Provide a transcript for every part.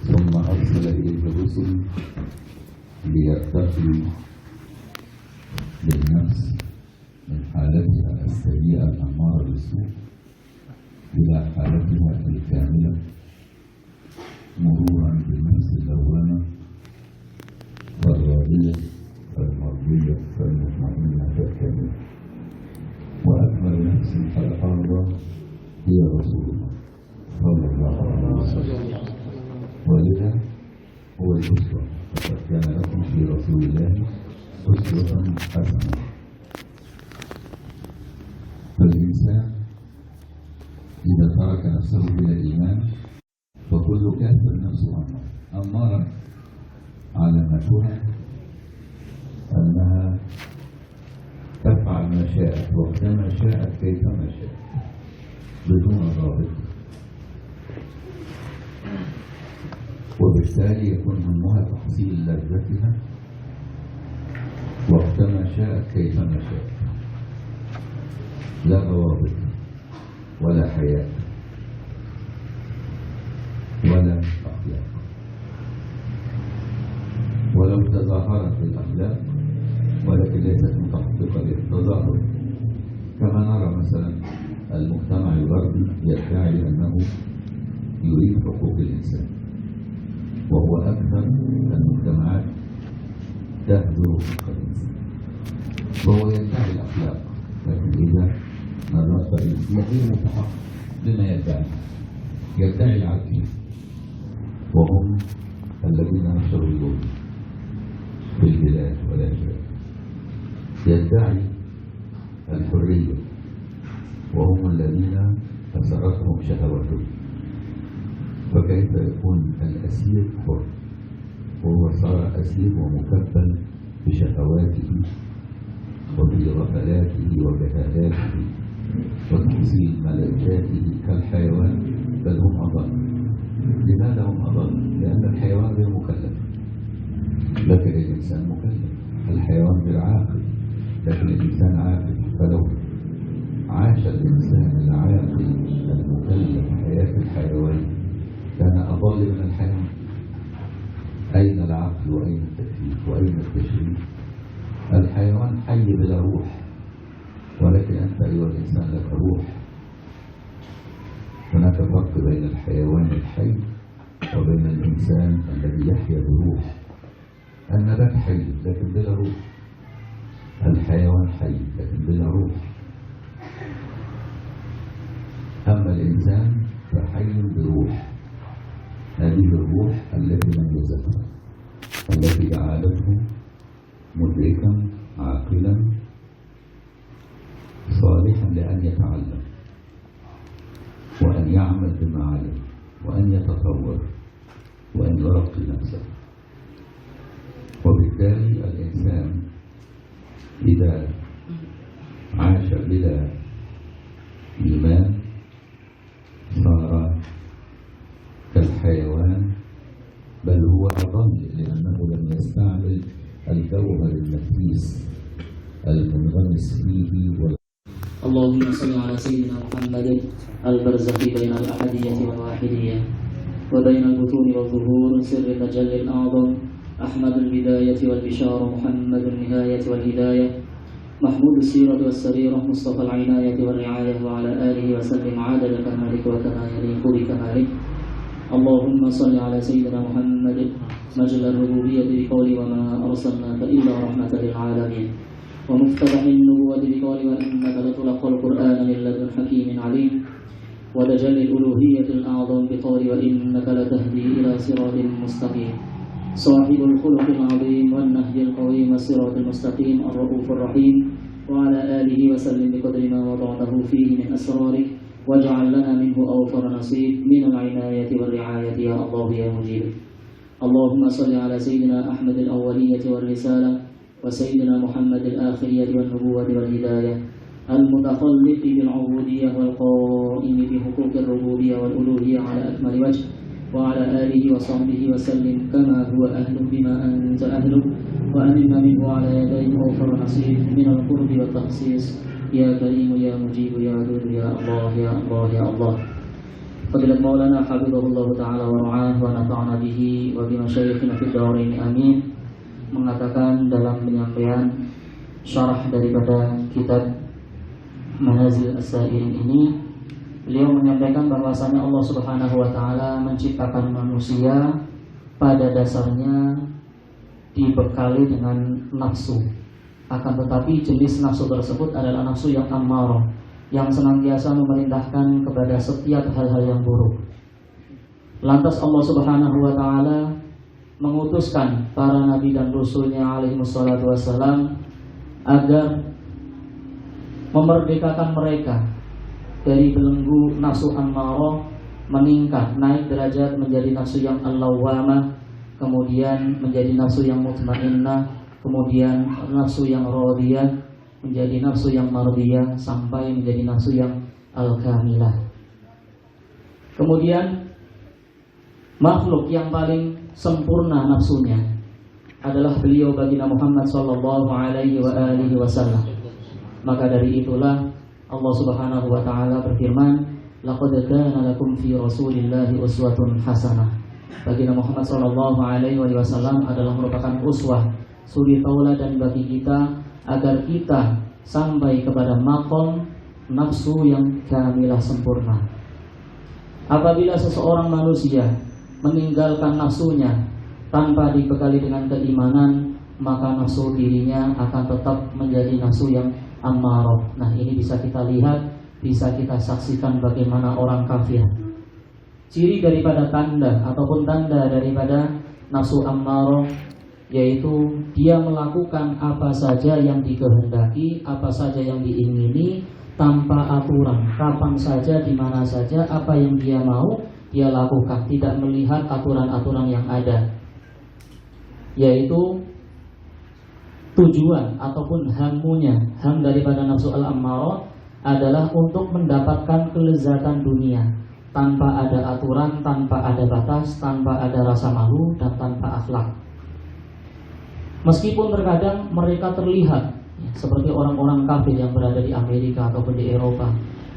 ثم أرسل إليه الرسل ليرتقي بالنفس من حالتها السيئة الأمارة بالسوء إلى حالتها الكاملة، مرورا بالنفس اللوامة والراضية والمرضية والمطمئنة والكاملة. وأكمل نفس خلقها الله هي رسول الله صلى الله عليه وسلم، ولذا هو الأسوة. فقد كان لكم في رسول الله أسوة حسنة. فالإنسان إذا ترك نفسه إلى الإيمان فكل كافر نفسه أمارة علامتها أنها تفعل ما شاءت وقتما شاءت كيفما شاءت بدون ضابط، وبالتالي يكون همها تحصيل لذتها وقتما شاءت كيفما شاءت، لا ضوابط ولا حياة ولا أخلاق. ولو تظاهرت الأخلاق ولكن ليست متحققة للتظاهر، كما نرى مثلا المجتمع الغربي يدعي أنه يريد حقوق الإنسان، وهو أكثر المجتمعات تهدر حقوق الإنسان، وهو يدعي الأخلاق، لكن إذا نظرت إليه غير متحقق لما يدعي العدل، وهم الذين نشروا الظلم في البلاد والأجيال. يدعي الحرية وهم الذين أسرتهم شهواتهم، فكيف يكون الأسير حر وهو صار أسير ومكبل بشهواته وبغفلاته وجهالاته وتحصيل ملكاته كالحيوان، بل هم أضل. لماذا هم أضل؟ لأن الحيوان غير مكلف، لكن الإنسان مكلف. الحيوان غير عاقل، لكن الإنسان عاقل. فلو عاش الإنسان العاقل المكلف حياة الحيوان كان أضل من الحيوان. أين العقل وأين التكليف وأين التشريف؟ الحيوان حي بلا روح، ولكن أنت أيها الإنسان لك روح. هناك فرق بين الحيوان الحي وبين الإنسان الذي يحيا بروح. النبات حي لكن بلا روح، الحيوان حي لكن بلا روح. أما الإنسان فحي بروح، هذه الروح التي ميزته، التي جعلته مدركا عاقلا صالحا لأن يتعلم وأن يعمل بما علم وأن يتطور وأن يرقي نفسه. وبالتالي الإنسان إذا عاش بلا إيمان صار كالحيوان، بل هو أضل لأنه لم يستعمل الجوهر النفيس المنغمس فيه. اللهم صل على سيدنا محمد البرزخ بين الأحدية والواحدية وبين البطون والظهور، سر المجل الأعظم، أحمد البداية والبشارة، محمد النهاية والهداية، محمود السيرة والسريرة، مصطفى العناية والرعاية، وعلى آله وسلم عدد كمالك وكما يليق بكمالك. اللهم صل على سيدنا محمد مجل الربوبية بقول وما أرسلناك إلا رحمة للعالمين، ومفتتح النبوة بقول وإنك لتلقى القرآن من لدن حكيم عليم، ودجل الألوهية الأعظم بقول وإنك لتهدي إلى صراط مستقيم، صاحب الخلق العظيم والنهج القويم والصراط المستقيم الرؤوف الرحيم، وعلى آله وسلم بقدر ما وضعته فيه من أسرارك، واجعل لنا منه أوفر نصيب من العناية والرعاية يا الله يا مجيب. اللهم صل على سيدنا أحمد الأولية والرسالة، وسيدنا محمد الآخرية والنبوة والهداية، المتخلق بالعبودية والقائم بحقوق الربوبية والألوهية على أكمل وجه، وعلى آله وصحبه وسلم كما هو أهل بما أنت أهله، وأمن منه على يديه أوفر نصيب من القرب والتخصيص يا كريم يا مجيب يا ودود يا الله يا الله يا الله. Fadilat Maulana Habibullah Ta'ala wa ra'ah wa nafa'ana bihi wa bimasyayikhina fid darain amin, mengatakan dalam penyampaian syarah daripada kitab Manazil As-Sa'irin ini, beliau menyampaikan bahwasanya Allah Subhanahu wa Ta'ala menciptakan manusia pada dasarnya dibekali dengan nafsu. Akan tetapi jenis nafsu tersebut adalah nafsu yang ammarah, yang senantiasa memerintahkan kepada setiap hal-hal yang buruk. Lantas Allah Subhanahu wa Ta'ala mengutuskan para nabi dan rasulnya alaihimussalatu wassalam agar memerdekakan mereka dari belenggu nafsu ammarah, meningkat, naik derajat menjadi nafsu yang al-lawwamah, kemudian menjadi nafsu yang mutmainnah, kemudian nafsu yang radiyah, menjadi nafsu yang mardiyah, sampai menjadi nafsu yang al-kamilah. Kemudian makhluk yang paling sempurna nafsunya adalah beliau baginda Muhammad sallallahu alaihi wasallam. Maka dari itulah Allah Subhanahu wa Ta'ala berfirman, laqad kana lakum fi rasulillahi uswatun hasanah. Baginda Muhammad sallallahu alaihi wasallam adalah merupakan uswah, suri tauladan bagi kita agar kita sampai kepada maqam nafsu yang kamilah sempurna. Apabila seseorang manusia meninggalkan nafsunya tanpa dibekali dengan keimanan, maka nafsu dirinya akan tetap menjadi nafsu yang ammarah. Nah, ini bisa kita lihat, bisa kita saksikan bagaimana orang kafir. Ciri daripada tanda ataupun tanda daripada nafsu ammarah yaitu dia melakukan apa saja yang dikehendaki, apa saja yang diingini tanpa aturan, kapan saja, di mana saja, apa yang dia mau dia lakukan, tidak melihat aturan-aturan yang ada. Yaitu tujuan ataupun ham daripada nafsu al-ammarah adalah untuk mendapatkan kelezatan dunia tanpa ada aturan, tanpa ada batas, tanpa ada rasa malu dan tanpa akhlak. Meskipun terkadang mereka terlihat seperti orang-orang kafir yang berada di Amerika ataupun di Eropa,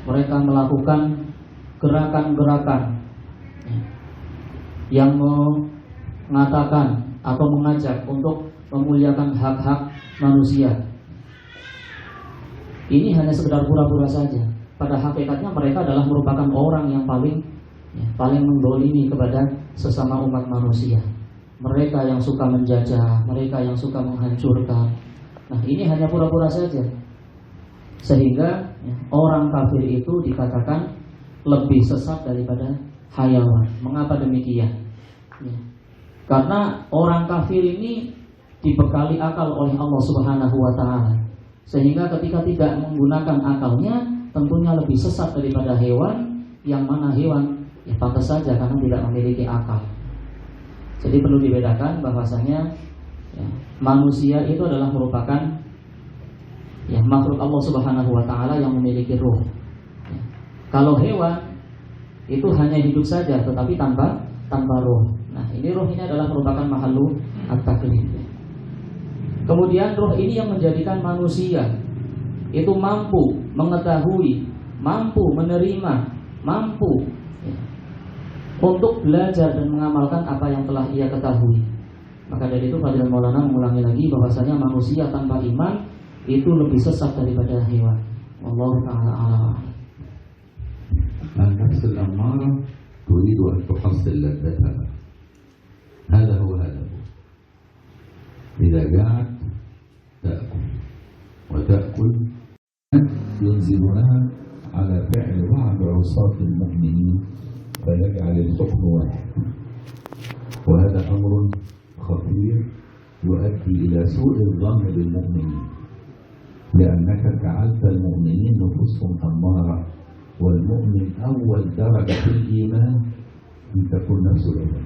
mereka melakukan gerakan-gerakan yang mengatakan atau mengajak untuk memuliakan hak-hak manusia. Ini hanya sekedar pura-pura saja. Pada hakikatnya mereka adalah merupakan orang yang paling mendolimi kepada sesama umat manusia. Mereka yang suka menjajah, mereka yang suka menghancurkan. Nah, ini hanya pura-pura saja. Sehingga orang kafir itu dikatakan lebih sesat daripada hayawan. Mengapa demikian? Karena orang kafir ini dibekali akal oleh Allah Subhanahu wa Ta'ala, sehingga ketika tidak menggunakan akalnya tentunya lebih sesat daripada hewan, yang mana hewan pantas saja karena tidak memiliki akal. Jadi perlu dibedakan bahwasanya manusia itu adalah merupakan makhluk Allah Subhanahu wa Ta'ala yang memiliki ruh. Kalau hewan itu hanya hidup saja tetapi tanpa ruh. Nah, ini ruh ini adalah merupakan makhluk at-taklif. Kemudian ruh ini yang menjadikan manusia itu mampu mengetahui, mampu menerima, mampu untuk belajar dan mengamalkan apa yang telah ia ketahui. Maka dari itu Fadilat Maulana mengulangi lagi bahwasanya manusia tanpa iman itu lebih sesat daripada hewan. Wallahu ta'ala a'lam. النفس الأمارة تريد أن تحصل لذتها، هذا هو هدفه. إذا جاعت تأكل وتأكل، ينزلنا على فعل بعض عصاة المؤمنين فيجعل الحكم واحد، وهذا أمر خطير يؤدي إلى سوء الظن بالمؤمنين، لأنك جعلت المؤمنين نفوسهم أمارة، والمؤمن أول درجة في الإيمان أن تكون نفسه الأول.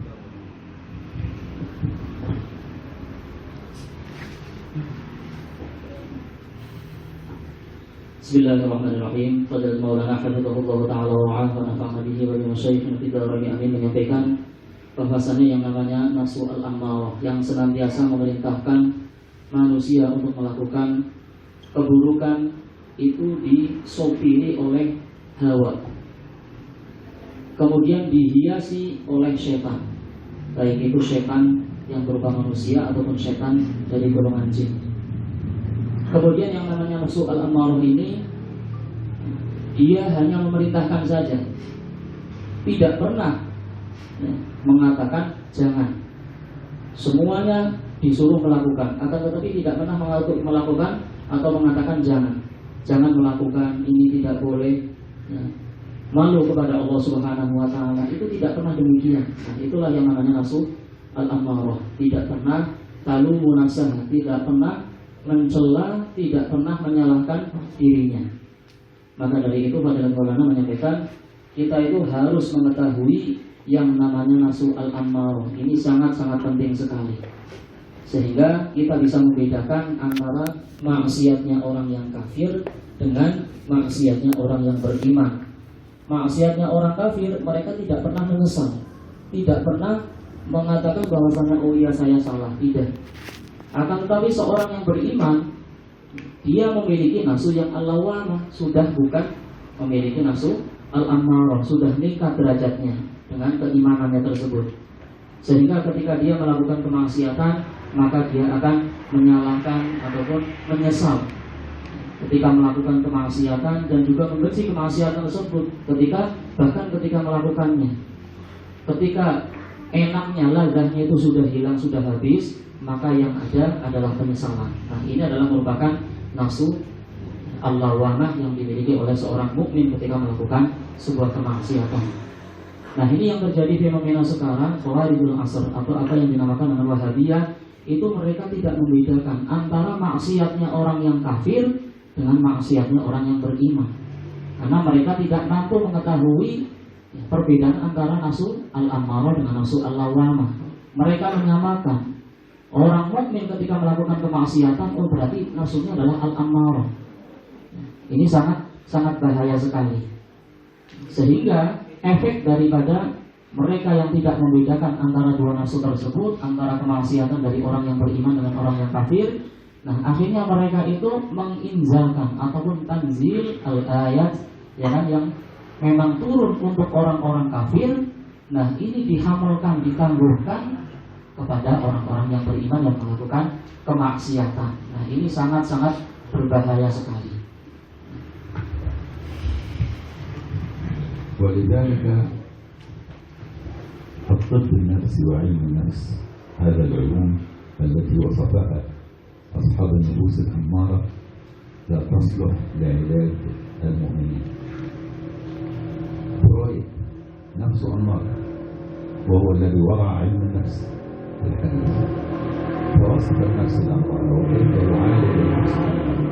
Bismillahirrahmanirrahim. Fadilat Maulana Habibullah Ta'ala wa nafa'ana bihi wa bimasyayikhina fid darain amin menyampaikan bahwasanya yang namanya nafsu al-ammarah yang senantiasa memerintahkan manusia untuk melakukan keburukan itu disopiri oleh hawa. kemudian dihiasi oleh setan, baik itu setan yang berupa manusia ataupun setan dari golongan jin. Kemudian yang namanya nafsu al-ammarah ini, dia hanya memerintahkan saja, tidak pernah mengatakan jangan. Semuanya disuruh melakukan, akan tetapi tidak pernah melakukan atau mengatakan jangan melakukan ini, tidak boleh. Malu kepada Allah Subhanahu wa taala, itu tidak pernah demikian. Nah, itulah yang namanya nafsu al-ammarah. Tidak pernah talumu nafsaha, tidak pernah mencela, tidak pernah menyalahkan dirinya. Maka dari itu Fadilatul Maulana menyampaikan, kita itu harus mengetahui yang namanya nafsu al-ammarah. Ini sangat-sangat penting sekali, sehingga kita bisa membedakan antara maksiatnya orang yang kafir dengan maksiatnya orang yang beriman. Maksiatnya orang kafir, mereka tidak pernah menyesal, tidak pernah mengatakan bahwasanya oh iya saya salah, tidak. Akan tetapi seorang yang beriman, dia memiliki nafsu yang al-lawamah, sudah bukan memiliki nafsu al-ammarah, sudah meningkat derajatnya dengan keimanannya tersebut. Sehingga ketika dia melakukan kemaksiatan, maka dia akan menyalahkan ataupun menyesal ketika melakukan kemaksiatan, dan juga membenci kemaksiatan tersebut bahkan ketika melakukannya. Ketika enaknya, lazahnya itu sudah hilang, sudah habis, maka yang ada adalah penyesalan. Nah, ini adalah merupakan nafsu al-lawamah yang dimiliki oleh seorang mukmin ketika melakukan sebuah kemaksiatan. Nah, ini yang terjadi fenomena sekarang, Khawarijul Asr atau apa yang dinamakan dengan Wahabiyah, itu mereka tidak membedakan antara maksiatnya orang yang kafir dengan maksiatnya orang yang beriman, karena mereka tidak mampu mengetahui perbedaan antara nafsu al-ammarah dengan nafsu al-lawamah. Mereka menyamakan orang mukmin ketika melakukan kemaksiatan, oh berarti nafsunya adalah al-ammarah. Ini sangat bahaya sekali, sehingga efek daripada mereka yang tidak membedakan antara dua nafsu tersebut, antara kemaksiatan dari orang yang beriman dengan orang yang kafir, nah akhirnya mereka itu menginzalkan ataupun tanzil al-ayat, ya kan, yang memang turun untuk orang-orang kafir. Nah, ini dihamilkan, ditangguhkan kepada orang-orang yang beriman yang melakukan kemaksiatan. Nah, ini sangat-sangat berbahaya sekali. ولذلك الطب النفسي وعلم النفس، هذا العلوم التي وصفها أصحاب النفوس الأمارة، لا تصلح لعلاج المؤمنين. فرويد نفسه أمارة، وهو الذي وضع علم النفس في الحديث، فوصف النفس الأمارة وكيف يعالج النفس الأمارة.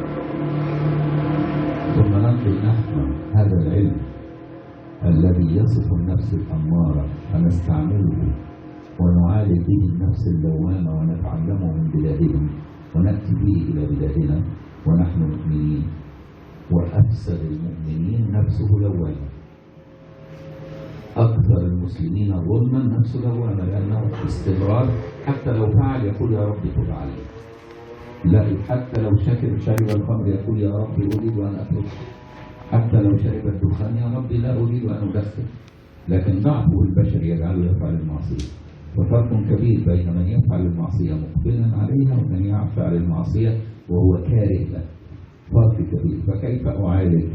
ثم ننقل نحن هذا العلم الذي يصف النفس الأمارة فنستعمله ونعالج به النفس اللوامة ونتعلمه من بلادهم ونأتي به إلى بلادنا ونحن مؤمنين. وأفسد المؤمنين نفسه لوامة، أكثر المسلمين ظلما نفسه لوامة، لأنه استمرار حتى لو فعل يقول يا رب تب علي، لا حتى لو شرب الخمر يقول يا رب أريد أن أتوب، حتى لو شرب الدخان يا رب لا أريد أن أكفر. لكن ضعفه البشري يجعله يفعل المعصية. وفرق كبير بين من يفعل المعصية مقبلا عليها ومن يفعل المعصية وهو كاره لها، فرق كبير. فكيف أعالج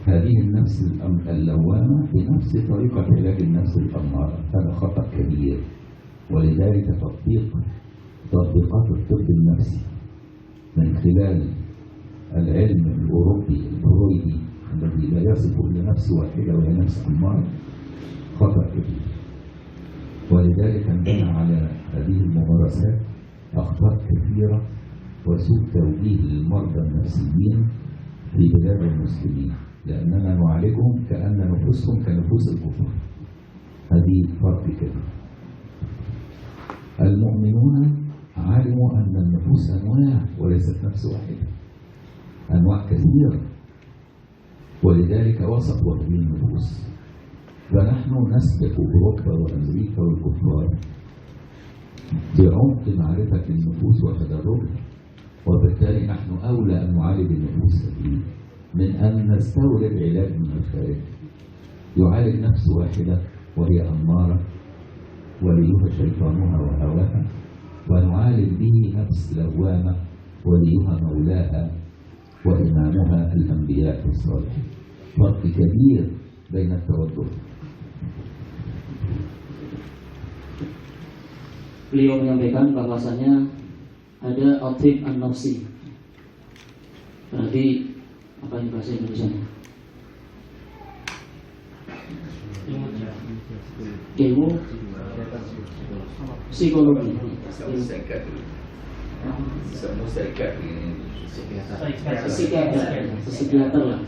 هذه النفس اللوامة بنفس طريقة علاج النفس الأمارة؟ هذا خطأ كبير. ولذلك تطبيقات الطب النفسي من خلال العلم الأوروبي الفرويدي الذي لا يصف إلا نفس واحدة وهي نفس أمارة خطأ كبير. ولذلك عندنا على هذه الممارسات أخطاء كثيرة وسوء توجيه للمرضى النفسيين في بلاد المسلمين، لأننا نعالجهم كأن نفوسهم كنفوس الكفار. هذه فرق كبير. المؤمنون علموا أن النفوس أنواع وليست نفس واحدة، أنواع كثيرة، ولذلك وصفوا هذه النفوس. فنحن نسبق أوروبا وأمريكا والكفار بعمق معرفة النفوس وتدرجها، وبالتالي نحن أولى أن نعالج النفوس من أن نستورد علاج من الخارج. يعالج نفس واحدة وهي أمارة وليها شيطانها وهواها، ونعالج به نفس لوامة وليها مولاها وإمامها الأنبياء الصالحين. فرق كبير بين التوضؤ. Beliau menyampaikan bahwasanya ada at-tib an-nafsi. Berarti apa ini bahasa Indonesia-nya? Ilmu psikologi. Psikiater lah.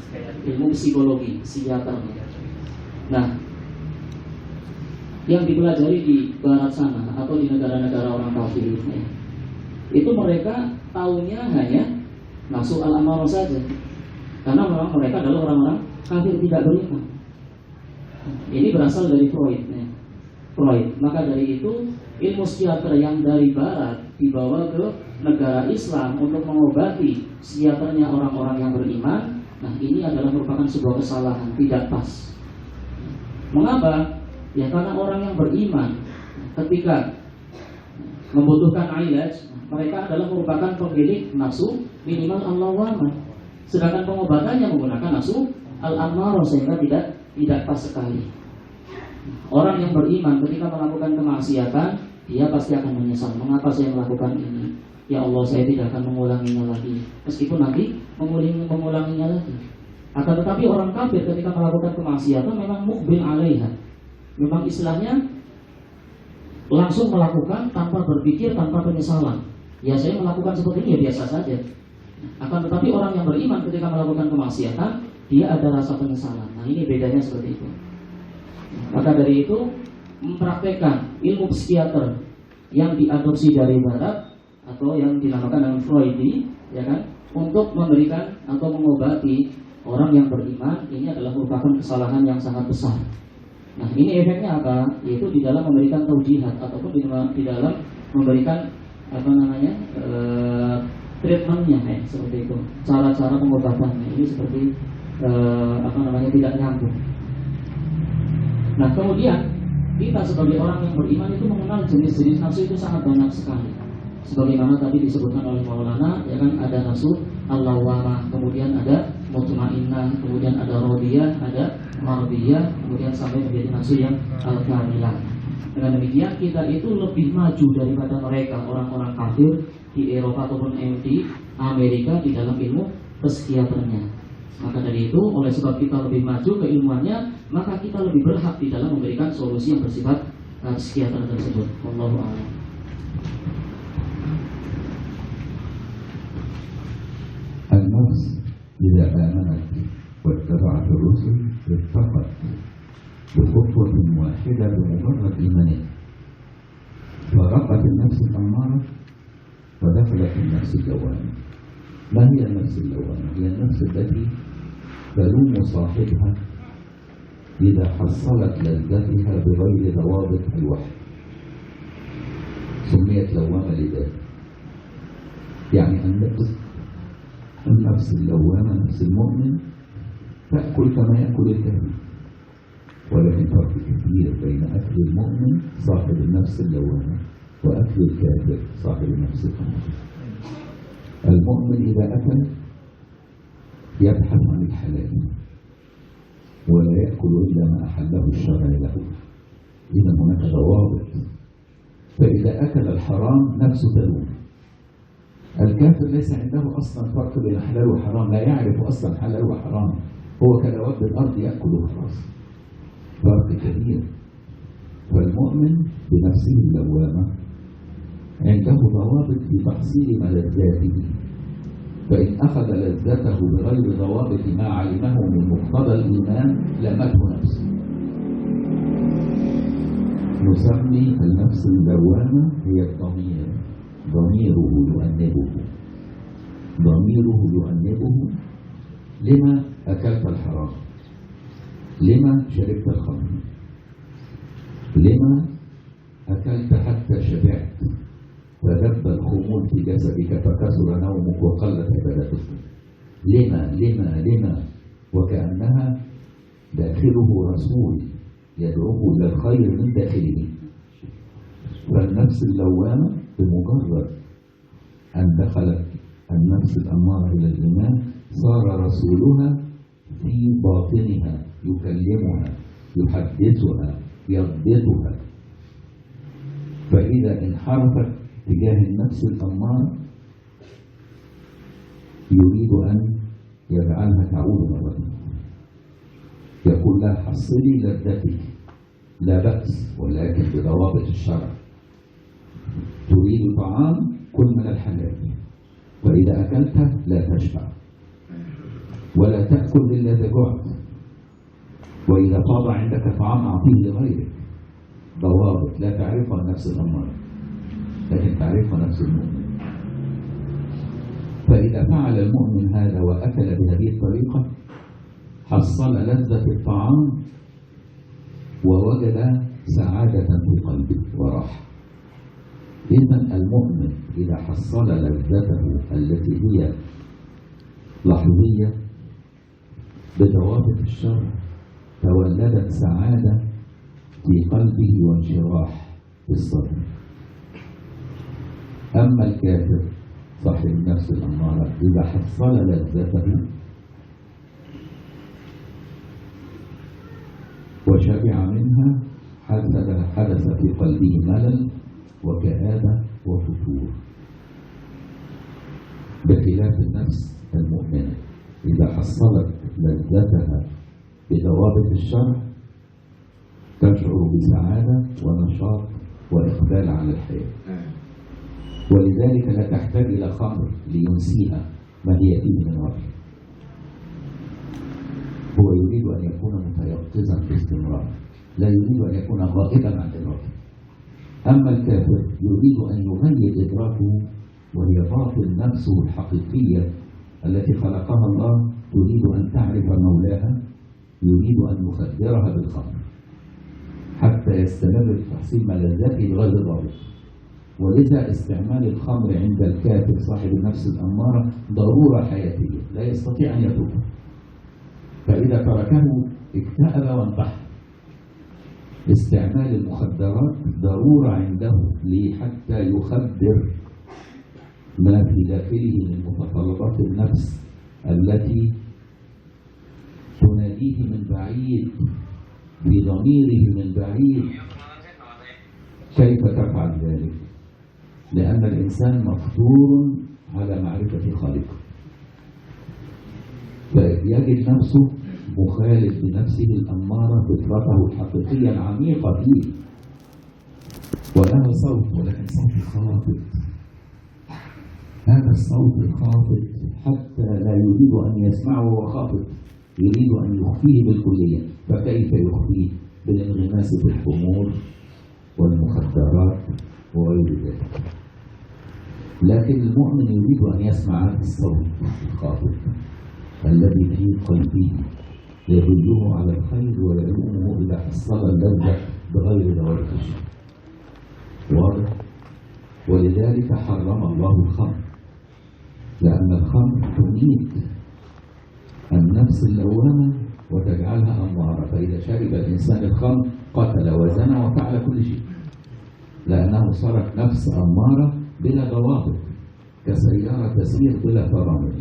Ilmu psikologi, psikiater. Nah, yang dipelajari di barat sana atau di negara-negara orang kafir itu mereka taunya hanya nafsu al-amarah saja, karena memang mereka adalah orang-orang kafir tidak beriman. Ini berasal dari Freud. Maka dari itu ilmu psikiater yang dari barat dibawa ke negara Islam untuk mengobati psikiaternya orang-orang yang beriman. Nah, ini adalah merupakan sebuah kesalahan, tidak pas. Mengapa? Ya karena orang yang beriman ketika membutuhkan ilaj, mereka adalah merupakan pemilik nafsu minimal al-lawamah. Sedangkan pengobatannya menggunakan nafsu al-amarah, sehingga tidak pas sekali. Orang yang beriman ketika melakukan kemaksiatan, dia pasti akan menyesal. Mengapa saya melakukan ini? Ya Allah, saya tidak akan mengulanginya lagi. Meskipun nanti mengulanginya lagi. Akan tetapi orang kafir ketika melakukan kemaksiatan memang mukbil alaiha. Memang istilahnya langsung melakukan tanpa berpikir, tanpa penyesalan. Ya saya melakukan seperti ini ya biasa saja. Akan tetapi orang yang beriman ketika melakukan kemaksiatan, dia ada rasa penyesalan. Nah, ini bedanya seperti itu. Maka dari itu mempraktekkan ilmu psikiater yang diadopsi dari barat atau yang dinamakan dengan Freudi, ya kan, untuk memberikan atau mengobati orang yang beriman, ini adalah merupakan kesalahan yang sangat besar. Nah, ini efeknya apa? Yaitu di dalam memberikan taujihat ataupun di dalam memberikan treatmentnya, seperti itu. Cara-cara pengobatannya ini seperti tidak nyambung. Nah, kemudian kita sebagai orang yang beriman itu mengenal jenis-jenis nafsu itu sangat banyak sekali. Sebagaimana tadi disebutkan oleh Maulana, ya kan, ada nafsu al-lawamah, kemudian ada mutmainnah, kemudian ada radiyah, ada mardiyah, kemudian sampai menjadi nafsu yang al-kamilah. Dengan demikian kita itu lebih maju daripada mereka orang-orang kafir di Eropa ataupun di Amerika di dalam ilmu psikiaternya. Maka dari itu, oleh sebab kita lebih maju keilmuannya, maka kita lebih berhak di dalam memberikan solusi yang bersifat psikiater tersebut. Wallahu a'lam. النفس إذا آمنت واتبعت الرسل ارتقت بخطوة واحدة بمجرد إيمانها، فرقت النفس الأمارة ودخلت النفس اللوامة. ما هي النفس اللوامة؟ هي النفس التي تلوم صاحبها إذا حصلت لذتها بغير ضوابط الوحي، سميت لوامة لذلك. يعني النفس اللوامة، نفس المؤمن تأكل كما يأكل الكافر، ولكن فرق كبير بين أكل المؤمن صاحب النفس اللوامة وأكل الكافر صاحب النفس الأمارة. المؤمن إذا أكل يبحث عن الحلال ولا يأكل إلا ما أحله الشرع له، إذا هناك ضوابط. فإذا أكل الحرام نفسه تلوم. الكافر ليس عنده أصلا فرق بين حلال وحرام، لا يعرف أصلا حلال وحرام، هو كدواب الأرض يأكل وخلاص. فرق كبير. فالمؤمن بنفسه اللوامة عنده ضوابط في تحصيل ملذاته، فإن أخذ لذته بغير ضوابط ما علمه من مقتضى الإيمان لمته نفسه. نسمي النفس اللوامة هي الضمير، ضميره يؤنبه لما أكلت الحرام، لما شربت الخمر، لما أكلت حتى شبعت فدب الخمول في جسدك فكسر نومك وقلت عبادتك. لما وكأنها داخله رسول يدعوه إلى الخير من داخله. فالنفس اللوامة بمجرد أن دخلت النفس الأمارة إلى الإيمان صار رسولها في باطنها، يكلمها، يحدثها، يضبطها. فإذا انحرفت تجاه النفس الأمارة يريد أن يجعلها تعود مرة، يقول لها حصلي لذتك لا بأس ولكن بضوابط الشرع. تريد طعام كل من الحلال، فإذا أكلته لا تشبع، ولا تأكل إلا إذا جعت، وإذا طاب عندك طعام أعطيه لغيرك. ضوابط لا تعرفها النفس الأمارة لكن تعرفها نفس المؤمن. فإذا فعل المؤمن هذا وأكل بهذه الطريقة حصل لذة الطعام ووجد سعادة في قلبه وراحة. إذن المؤمن إذا حصل لذته التي هي لحظية بضوابط الشرع تولدت سعادة في قلبه وانشراح في الصدر. أما الكافر صاحب النفس الأمارة إذا حصل لذته وشبع منها حدث في قلبه ملل وكآبة وفتور، بخلاف النفس المؤمنة إذا حصلت لذتها بضوابط الشرع تشعر بسعادة ونشاط وإقبال على الحياة، ولذلك لا تحتاج إلى خمر لينسيها ما هي فيه من وجه. هو يريد أن يكون متيقظا باستمرار، لا يريد أن يكون غائبا عن إدراكه. أما الكافر يريد أن يغير إدراكه، وهي باطن نفسه الحقيقية التي خلقها الله تريد أن تعرف مولاها، يريد أن يخدرها بالخمر حتى يستمر في تحصيل ملذاته بغير ضابط. ولذا استعمال الخمر عند الكافر صاحب النفس الأمارة ضرورة حياتية لا يستطيع أن يتركه، فإذا تركه اكتئب وانتحر. استعمال المخدرات ضرورة عنده حتى يخدر ما في داخله من متطلبات النفس التي تناديه من بعيد بضميره من بعيد. كيف تفعل ذلك؟ لأن الإنسان مفطور على معرفة خالقه، فيجد نفسه مخالف بنفسه الأمارة فطرته الحقيقية العميقة فيه، ولها صوت ولكن صوت خافت. هذا الصوت الخافت حتى لا يريد أن يسمعه وهو خافت، يريد أن يخفيه بالكلية. فكيف يخفيه؟ بالانغماس في الخمور والمخدرات وغير ذلك. لكن المؤمن يريد أن يسمع هذا الصوت الخافت الذي في قلبه يدله على الخير ويلومه إذا حصل اللذة بغير ضوابط الشرع. واضح؟ ولذلك حرم الله الخمر، لأن الخمر تميت النفس اللوامة وتجعلها أمارة. فإذا شرب الإنسان الخمر قتل وزنى وفعل كل شيء، لأنه صارت نفس أمارة بلا ضوابط، كسيارة تسير بلا فرامل،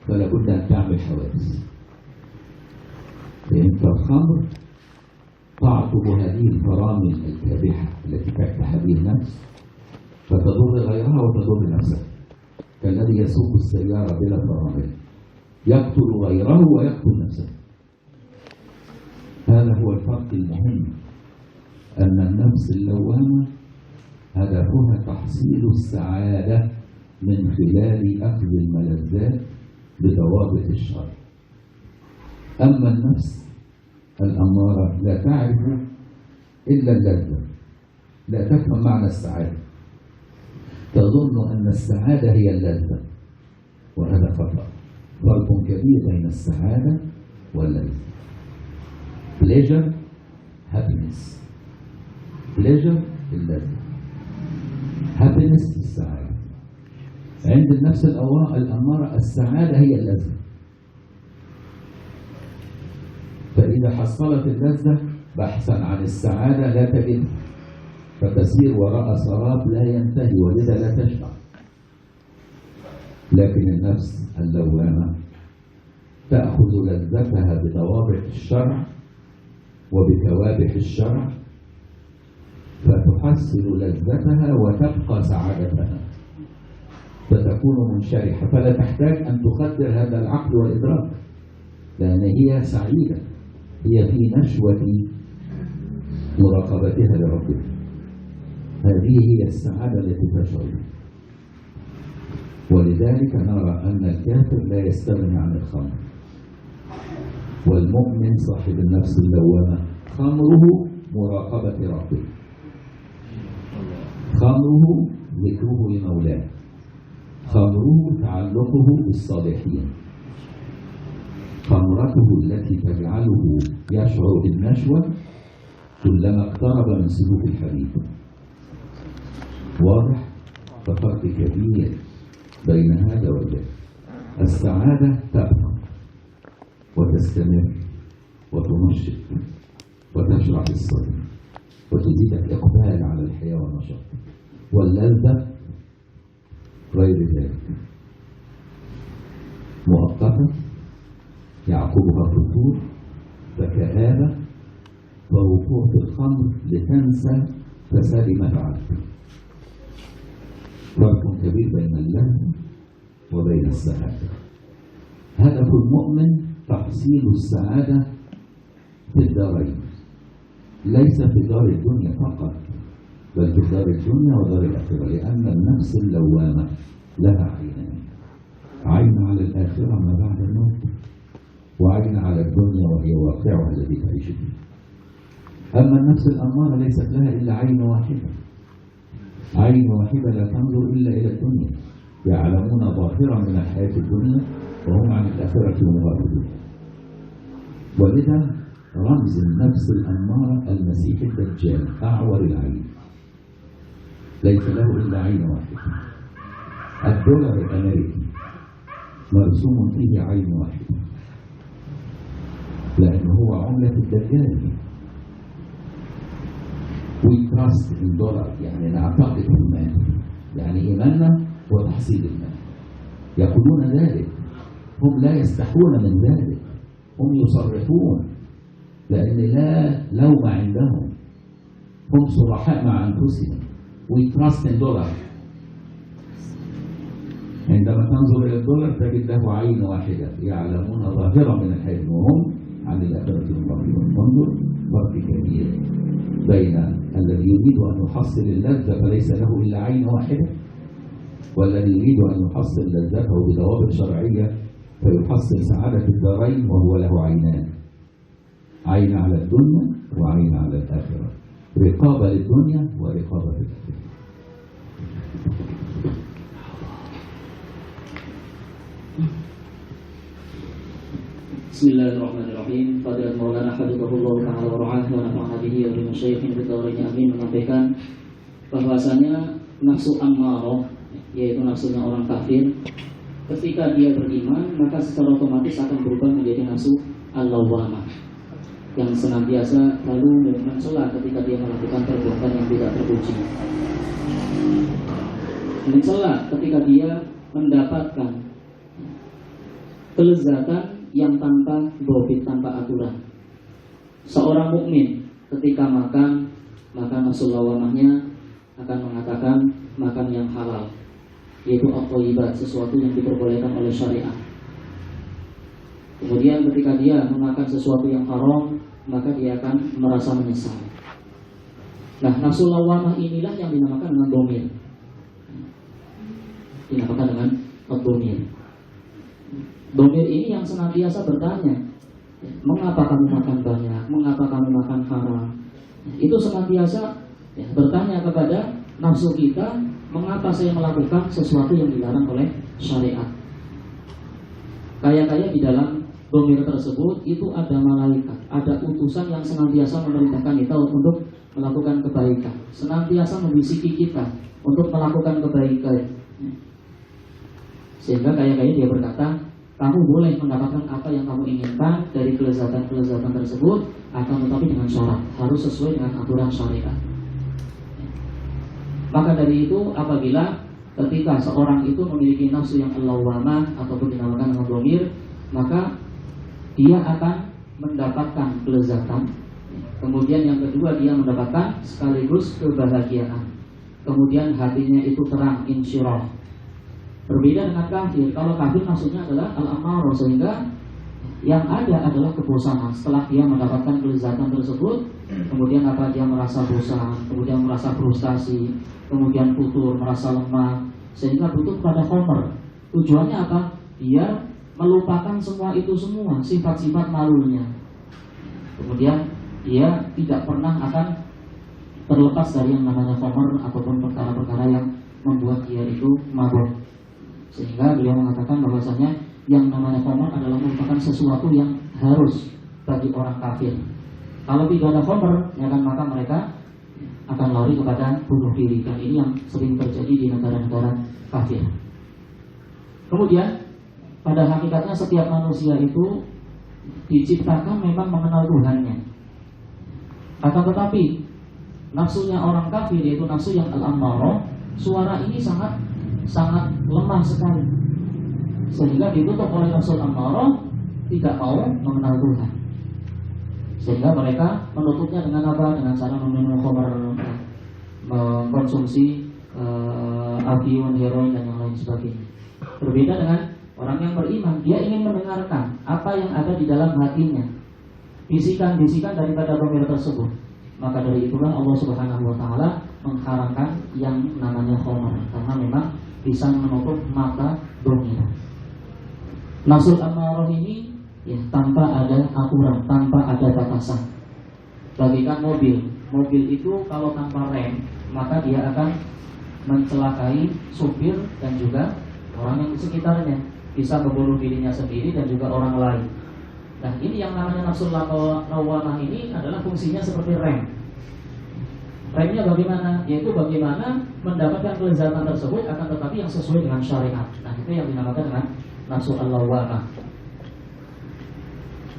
فلا بد أن تعمل حوادث. فإن الخمر تعطب هذه الفرامل الكابحة التي تفتح به النفس فتضر غيرها وتضر نفسها، كالذي يسوق السيارة بلا فرامل يقتل غيره ويقتل نفسه. هذا هو الفرق المهم، أن النفس اللوامة هدفها تحصيل السعادة من خلال أخذ الملذات بضوابط الشرع. أما النفس الأمارة لا تعرف إلا اللذة، لا تفهم معنى السعادة، تظن أن السعادة هي اللذة، وهذا خطأ. فرق كبير بين السعادة واللذة. pleasure happiness، pleasure اللذة، happiness السعادة. عند النفس الأمارة السعادة هي اللذة، فإذا حصلت اللذة بحثا عن السعادة لا تجدها، فتسير وراء سراب لا ينتهي ولذا لا تشبع. لكن النفس اللوامة تأخذ لذتها بضوابط الشرع وبكوابح الشرع، فتحصل لذتها وتبقى سعادتها، فتكون منشرحة، فلا تحتاج أن تخدر هذا العقل والإدراك، لأن هي سعيدة، هي في نشوة مراقبتها لربها. هذه هي السعادة التي تشعر. ولذلك نرى أن الكافر لا يستغني عن الخمر، والمؤمن صاحب النفس اللوامة خمره مراقبة ربه، خمره ذكره لمولاه، خمره تعلقه بالصالحين، خمرته التي تجعله يشعر بالنشوة كلما اقترب من سلوك الحبيب. واضح؟ ففرق كبير بين هذا وذاك. السعادة تبقى وتستمر وتنشط وتشرح الصدر وتزيدك إقبال على الحياة والنشاط، واللذة غير ذلك مؤقتة يعقبها فتور فكآبة ووقوع في الخمر لتنسى فساد ما فعلت. فرق كبير بين اللذة وبين السعادة. هدف المؤمن تحصيل السعادة في الدارين، ليس في دار الدنيا فقط، بل في دار الدنيا ودار الآخرة، لأن النفس اللوامة لها عينان، عين على الآخرة ما بعد الموت، وعين على الدنيا وهي واقعها الذي تعيش فيه. أما النفس الأمارة ليست لها إلا عين واحدة، عين واحدة لا تنظر إلا إلى الدنيا، يعلمون ظاهرا من الحياة الدنيا وهم عن الآخرة مغافلون. ولذا رمز النفس الأمارة المسيح الدجال أعور العين، ليس له إلا عين واحدة. الدولار الأمريكي مرسوم فيه عين واحدة، لأنه هو عملة الدجال. We trust in dollar، يعني نعتقد في المال، يعني إيماننا هو تحصيل المال. يقولون ذلك، هم لا يستحون من ذلك، هم يصرحون، لأن لا لوم عندهم، هم صرحاء مع أنفسهم. We trust in dollar. عندما تنظر إلى الدولار تجد له عين واحدة، يعلمون ظاهرا من الحياة وهم عن الآخرة مغافلون. انظر فرق كبير بين الذي يريد أن يحصل اللذة فليس له إلا عين واحدة، والذي يريد أن يحصل لذته بضوابط شرعية فيحصل سعادة الدارين وهو له عينان، عين على الدنيا وعين على الآخرة، رقابة للدنيا ورقابة للآخرة. بسم الله الرحمن الرحيم. Fadilat Maulana Hafizahullah Ta'ala wa ra'ah wa nafa'ana bihi wa bi masyayikhin fi dawrain amin menyampaikan bahwasanya nafsu ammarah, yaitu nafsunya orang kafir, ketika dia beriman maka secara otomatis akan berubah menjadi nafsu al-lawwamah, yang senantiasa lalu mencela ketika dia melakukan perbuatan yang tidak terpuji, mencela ketika dia mendapatkan kelezatan yang tanpa dobit, tanpa aturan. Seorang mukmin ketika makan, maka nafsu lawamahnya akan mengatakan makan yang halal, yaitu at-thayyibat, sesuatu yang diperbolehkan oleh syariat. Kemudian ketika dia memakan sesuatu yang haram, maka dia akan merasa menyesal. Nah, nafsu lawamah inilah yang dinamakan dengan dhamir. Dinamakan dengan ad-dhamir. Dhamir ini yang senantiasa bertanya, mengapa kamu makan banyak, mengapa kamu makan haram. Itu senantiasa bertanya kepada nafsu kita, mengapa saya melakukan sesuatu yang dilarang oleh syariat. Kaya-kaya di dalam dhamir tersebut itu ada malaikat, ada utusan yang senantiasa memerintahkan kita untuk melakukan kebaikan, senantiasa membisiki kita untuk melakukan kebaikan. Sehingga kaya-kaya dia berkata, kamu boleh mendapatkan apa yang kamu inginkan dari kelezatan-kelezatan tersebut, akan tetapi dengan syarat harus sesuai dengan aturan syariat. Maka dari itu, apabila ketika seorang itu memiliki nafsu yang lawwamah ataupun dinamakan dengan dhamir, maka dia akan mendapatkan kelezatan. Kemudian yang kedua, dia mendapatkan sekaligus kebahagiaan. Kemudian hatinya itu terang, insyirah. Berbeda dengan kafir. Kalau kafir maksudnya adalah al-amarah, sehingga yang ada adalah kebosanan. Setelah dia mendapatkan kelezatan tersebut, kemudian apa, dia merasa bosan, kemudian merasa frustasi, kemudian futur, merasa lemah, sehingga butuh pada khamr. Tujuannya apa? Dia melupakan semua itu semua, sifat-sifat malunya. Kemudian dia tidak pernah akan terlepas dari yang namanya khamr ataupun perkara-perkara yang membuat dia itu mabuk. Sehingga beliau mengatakan bahwasanya yang namanya khamr adalah merupakan sesuatu yang harus bagi orang kafir. Kalau tidak ada khamr, ya kan, maka mereka akan lari kepada bunuh diri. Dan ini yang sering terjadi di negara-negara kafir. Kemudian pada hakikatnya setiap manusia itu diciptakan memang mengenal Tuhannya. Akan tetapi nafsunya orang kafir, yaitu nafsu yang al-ammarah, suara ini sangat lemah sekali, sehingga ditutup oleh nafsu al-ammarah, tidak mau mengenal Tuhan. Sehingga mereka menutupnya dengan apa? Dengan cara meminum khamr, mengkonsumsi abiun, heroin dan yang lain sebagainya. Berbeda dengan orang yang beriman, dia ingin mendengarkan apa yang ada di dalam hatinya, bisikan-bisikan daripada dhamir tersebut. Maka dari itulah Allah Subhanahu wa taala mengharamkan yang namanya khamr, karena memang bisa menutup mata dhamir. Nafsul ammarah ini ya tanpa ada aturan, tanpa ada batasan. Bagikan mobil itu kalau tanpa rem, maka dia akan mencelakai supir dan juga orang yang di sekitarnya, bisa membunuh dirinya sendiri dan juga orang lain. Nah, ini yang namanya nafsul lawwamah ini adalah fungsinya seperti rem. Remnya bagaimana? Yaitu bagaimana mendapatkan kelezatan tersebut, akan tetapi yang sesuai dengan syariat. Nah, itu yang dinamakan dengan nafsul lawwamah.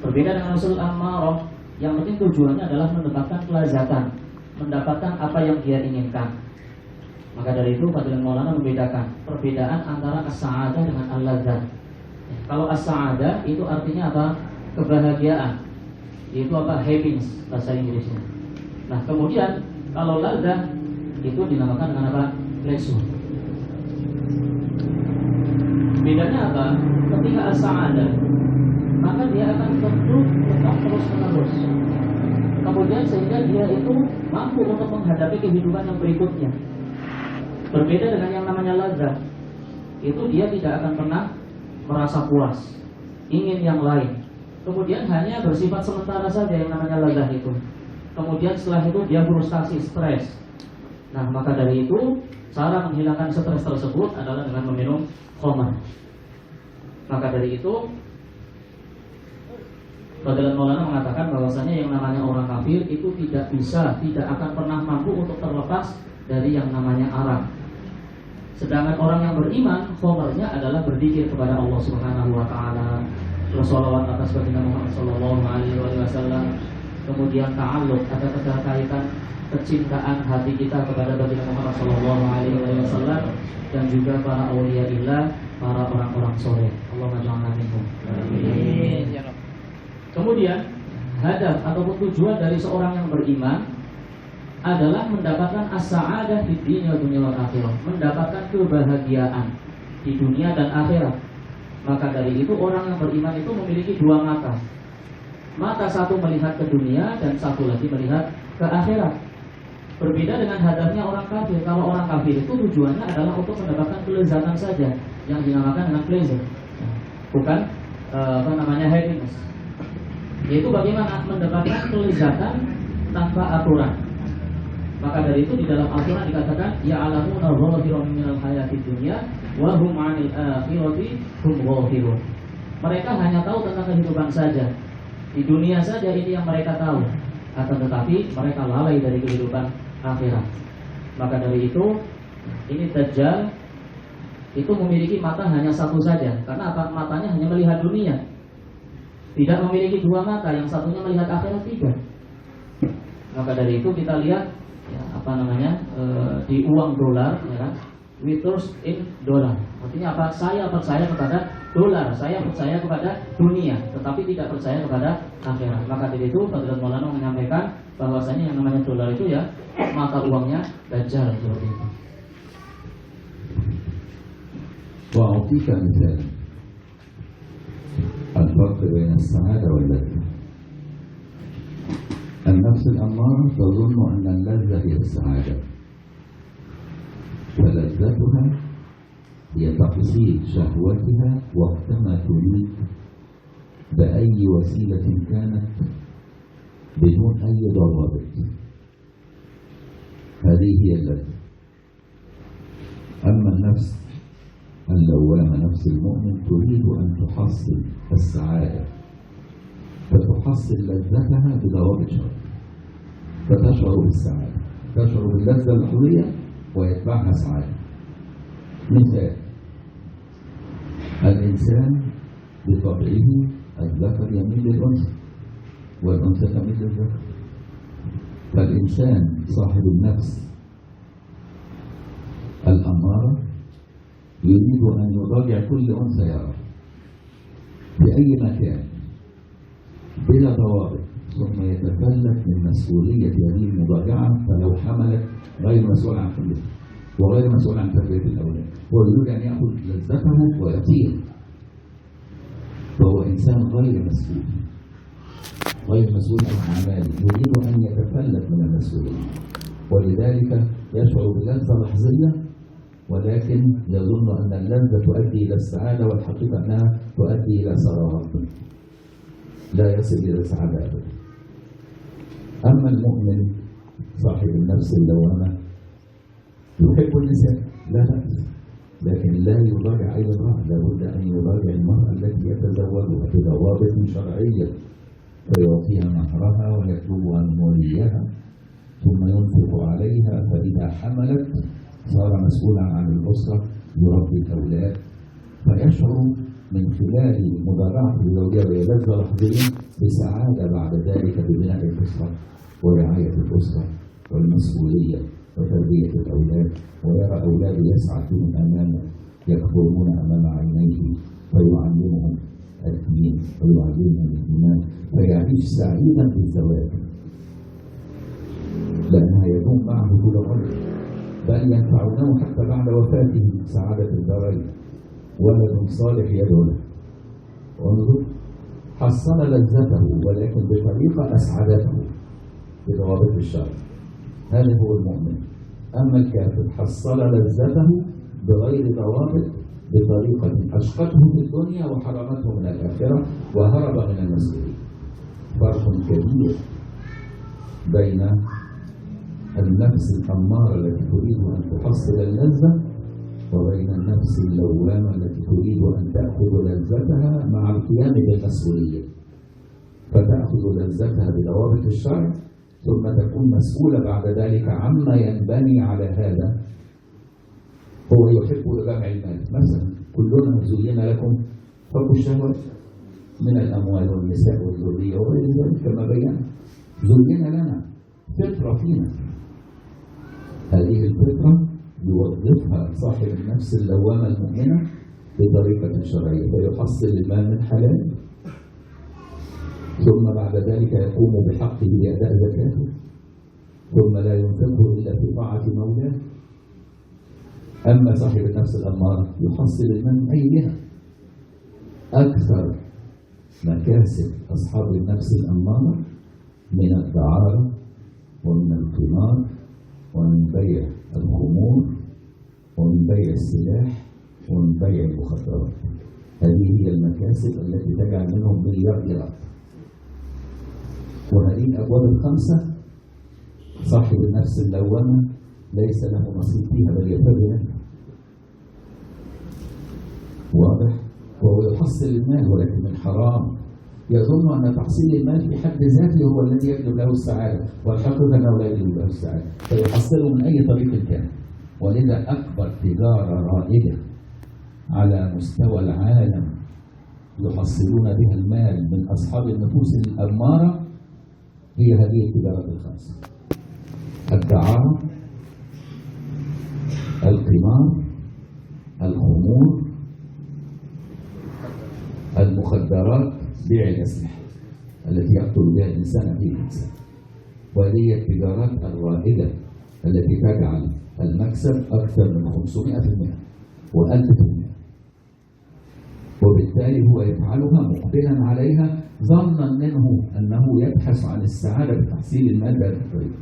Berbeda dengan nafsul ammarah, yang penting tujuannya adalah mendapatkan kelezatan, mendapatkan apa yang dia inginkan. Maka dari itu Fadilatul Maulana membedakan perbedaan antara as-sa'adah dengan al-ladzah. Kalau as-sa'adah itu artinya apa? Kebahagiaan. Itu apa? Happiness bahasa Inggrisnya. Nah, kemudian kalau ladzah itu dinamakan dengan apa? Pleasure. Bedanya apa? Ketika as-sa'adah, maka dia akan terus menerus. Kemudian sehingga dia itu mampu untuk menghadapi kehidupan yang berikutnya. Berbeda dengan yang namanya ladzah, itu dia tidak akan pernah merasa puas, ingin yang lain. Kemudian hanya bersifat sementara saja yang namanya ladzah itu. Kemudian setelah itu dia frustasi, stres. Nah, maka dari itu cara menghilangkan stres tersebut adalah dengan meminum khamr. Maka dari itu Fadilatul Maulana mengatakan bahwasanya yang namanya orang kafir itu tidak akan pernah mampu untuk terlepas dari yang namanya arak. Sedangkan orang yang beriman, khamrnya adalah berzikir kepada Allah Subhanahu wa taala, bersolawat atas baginda Muhammad sallallahu alaihi wasallam. Kemudian ta'alluq, ada keterkaitan kecintaan hati kita kepada baginda Muhammad sallallahu alaihi wasallam dan juga para auliyaillah, para orang-orang soleh. Allahumma ja'alna minhum. Amin. Kemudian hadaf ataupun tujuan dari seorang yang beriman adalah mendapatkan as-sa'adah di dunia wal akhirah, mendapatkan kebahagiaan di dunia dan akhirat. Maka dari itu orang yang beriman itu memiliki dua mata. Mata satu melihat ke dunia dan satu lagi melihat ke akhirat. Berbeda dengan hadafnya orang kafir. Kalau orang kafir itu tujuannya adalah untuk mendapatkan kelezatan saja, yang dinamakan dengan pleasure, bukan happiness. Yaitu bagaimana mendapatkan kelezatan tanpa aturan. Maka dari itu di dalam Al-Quran dikatakan ya'lamuna zahiran minal hayatid dunya wa hum 'anil akhirati hum ghafilun. Mereka hanya tahu tentang kehidupan saja. Di dunia saja ini yang mereka tahu. Akan tetapi mereka lalai dari kehidupan akhirat. Maka dari itu ini Dajjal itu memiliki mata hanya satu saja. Karena apa? Matanya hanya melihat dunia, tidak memiliki dua mata, yang satunya melihat akhirat, tidak. Maka dari itu kita lihat ya, di uang dolar, ya kan? We trust in dollar. Artinya apa? Saya percaya kepada dolar, saya percaya kepada dunia, tetapi tidak percaya kepada akhirat. Maka dari itu Fadilatul Maulana menyampaikan bahwasanya yang namanya dolar itu ya mata uangnya Dajjal, seperti itu. وأعطيك مثال الفرق بين السعادة واللذة. النفس الأمارة تظن أن اللذة هي السعادة، فلذتها هي تحصيل شهوتها وقتما تريد بأي وسيلة كانت بدون أي ضوابط. هذه هي اللذة. أما النفس اللوامة، نفس المؤمن، تريد أن تحصل السعادة، فتحصل لذتها بضوابط شرع، فتشعر بالسعادة، تشعر باللذة اللحظية ويتبعها سعادة. مثال: الإنسان بطبعه الذكر يميل للأنثى والأنثى تميل للذكر، فالإنسان صاحب النفس الأمارة يريد أن يضاجع كل أنثى يراه في أي مكان بلا ضوابط، ثم يتفلت من مسؤولية هذه المضاجعة، فلو حملت غير مسؤول عن حملها وغير مسؤول عن تربية الأولاد، هو يريد أن يأخذ لذته ويطير، فهو إنسان غير مسؤول عن أعماله، يريد أن يتفلت من المسؤولية، ولذلك يشعر بلذة لحظية، ولكن يظن أن اللذة تؤدي إلى السعادة، والحقيقة أنها تؤدي إلى ثروات، لا يصل إلى السعادة أبدا. أما المؤمن صاحب النفس اللوامة يحب النساء لا بأس، لكن لا يضاجع أي امرأة، لابد أن يضاجع المرأة التي يتزوجها بضوابط شرعية، فيعطيها مهرها ويطلبها من وليها ثم ينفق عليها، فإذا حملت صار مسؤولا عن الأسرة، يربي الأولاد، فيشعر من خلال مضاجعته الزوجية بلذة لحظية بسعادة بعد ذلك ببناء الأسرة ورعاية الأسرة والمسؤولية وتربية الأولاد، ويرى أولاده يسعد بهم أمامه، يكبرون أمام عينيه، فيعلمهم الدين ويعلمهم الإيمان، فيعيش سعيدا بالزواج، لأنها يدوم معه طول عمره، بل ينفعونه حتى بعد وفاته سعادة الدارين، ولد صالح يدعو له. انظر، حصل لذته ولكن بطريقة أسعدته بضوابط الشرع، هذا هو المؤمن. أما الكافر حصل لذته بغير ضوابط بطريقة أشقته في الدنيا وحرمته من الآخرة وهرب من المسؤولية. فرق كبير بين النفس الأمارة التي تريد أن تحصل اللذة وبين النفس اللوامة التي تريد أن تأخذ لذتها مع القيام بالمسؤولية، فتأخذ لذتها بضوابط الشرع ثم تكون مسؤولة بعد ذلك عما ينبني على هذا. هو يحب جمع المال مثلا، كلنا زين لكم حب الشهوات من الأموال والنساء والذرية وغير ذلك كما بينا، زين لنا فطرة فينا، هذه الفطرة يوظفها صاحب النفس اللوامة المؤمنة بطريقة شرعية، فيحصل المال من حلال، ثم بعد ذلك يقوم بحقه بأداء زكاته، ثم لا ينفقه إلا في طاعة مولاه. أما صاحب النفس الأمارة يحصل المال من أي جهة. أكثر مكاسب أصحاب النفس الأمارة من الدعارة ومن القمار ومن بيع الخمور ومن بيع السلاح ومن بيع المخدرات. هذه هي المكاسب التي تجعل منهم مليارديرات، وهذه الأبواب الخمسة صاحب النفس اللوامة ليس له نصيب فيها بل يفر منها. واضح؟ وهو يحصل المال ولكن من حرام، يظن أن تحصيل المال في حد ذاته هو الذي يجلب له السعادة، والحقيقة أنه لا يجلب له السعادة، فيحصله من أي طريق كان. ولذا أكبر تجارة رائجة على مستوى العالم يحصلون بها المال من أصحاب النفوس الأمارة هي هذه التجارات الخمسة: الدعارة، القمار، الخمور، المخدرات، بيع الأسلحة التي يقتل بها الإنسان في الإنسان. وهذه التجارات الرائدة التي تجعل المكسب أكثر من 500% و1000%، وبالتالي هو يفعلها مقبلا عليها ظنا منه أنه يبحث عن السعادة بتحصيل المال بهذه الطريقة.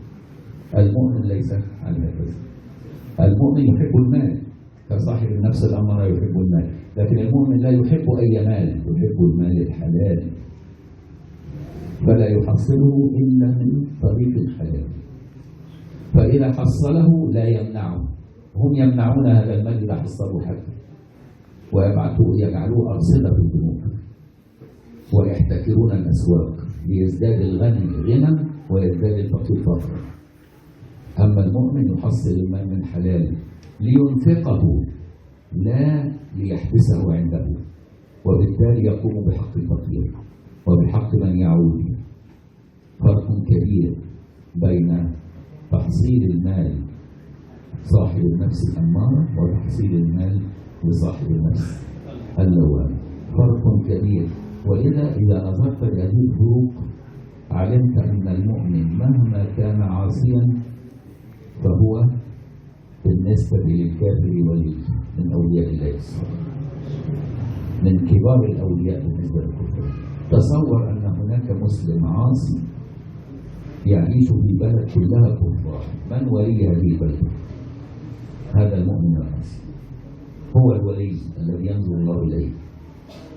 المؤمن ليس على هكذا. المؤمن يحب المال كصاحب النفس الأمارة يحب المال، لكن المؤمن لا يحب أي مال، يحب المال الحلال، فلا يحصله إلا من طريق الحلال. فإذا حصله لا يمنعه، هم يمنعون هذا المال إذا حصلوا حتى، ويجعلوه أرصدة في البنوك، ويحتكرون الأسواق ليزداد الغني غنى ويزداد الفقير فقرا. أما المؤمن يحصل المال من حلال لينفقه لا ليحبسه عنده، وبالتالي يقوم بحق الفقير وبحق من يعود. فرق كبير بين تحصيل المال صاحب النفس الأمارة وتحصيل المال لصاحب النفس اللوامة، فرق كبير. ولذا إذا نظرت لهذه الفروق علمت أن المؤمن مهما كان عاصيا فهو بالنسبة للكافر ولي من أولياء الله من كبار الأولياء بالنسبة للكفار. تصور أن هناك مسلم عاصي يعيش في بلد كلها كفار، من ولي هذه البلد؟ هذا المؤمن العاصي هو الولي الذي ينظر الله إليه،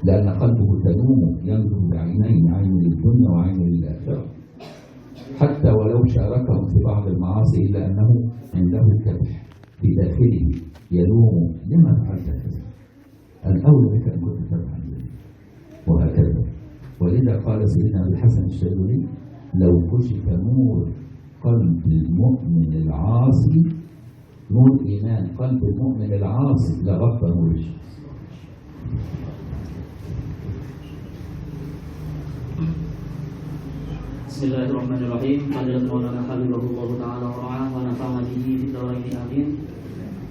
لأن قلبه تلوم ينظر بعينين، عين للدنيا وعين للآخرة، حتى ولو شاركهم في بعض المعاصي إلا أنه عنده كبح في داخله يلوم لما فعلت كذا، الأولى بك أن كنت تفعل ذلك، وهكذا. ولذا قال سيدنا أبي الحسن الشاذلي: لو كشف نور قلب المؤمن العاصي، نور إيمان قلب المؤمن العاصي لغطى نور الشمس. Bismillahirrahmanirrahim. Fadilatul Maulana Habibullah Ta'ala wara'ah wa nafa'na bihi fid dharain amin,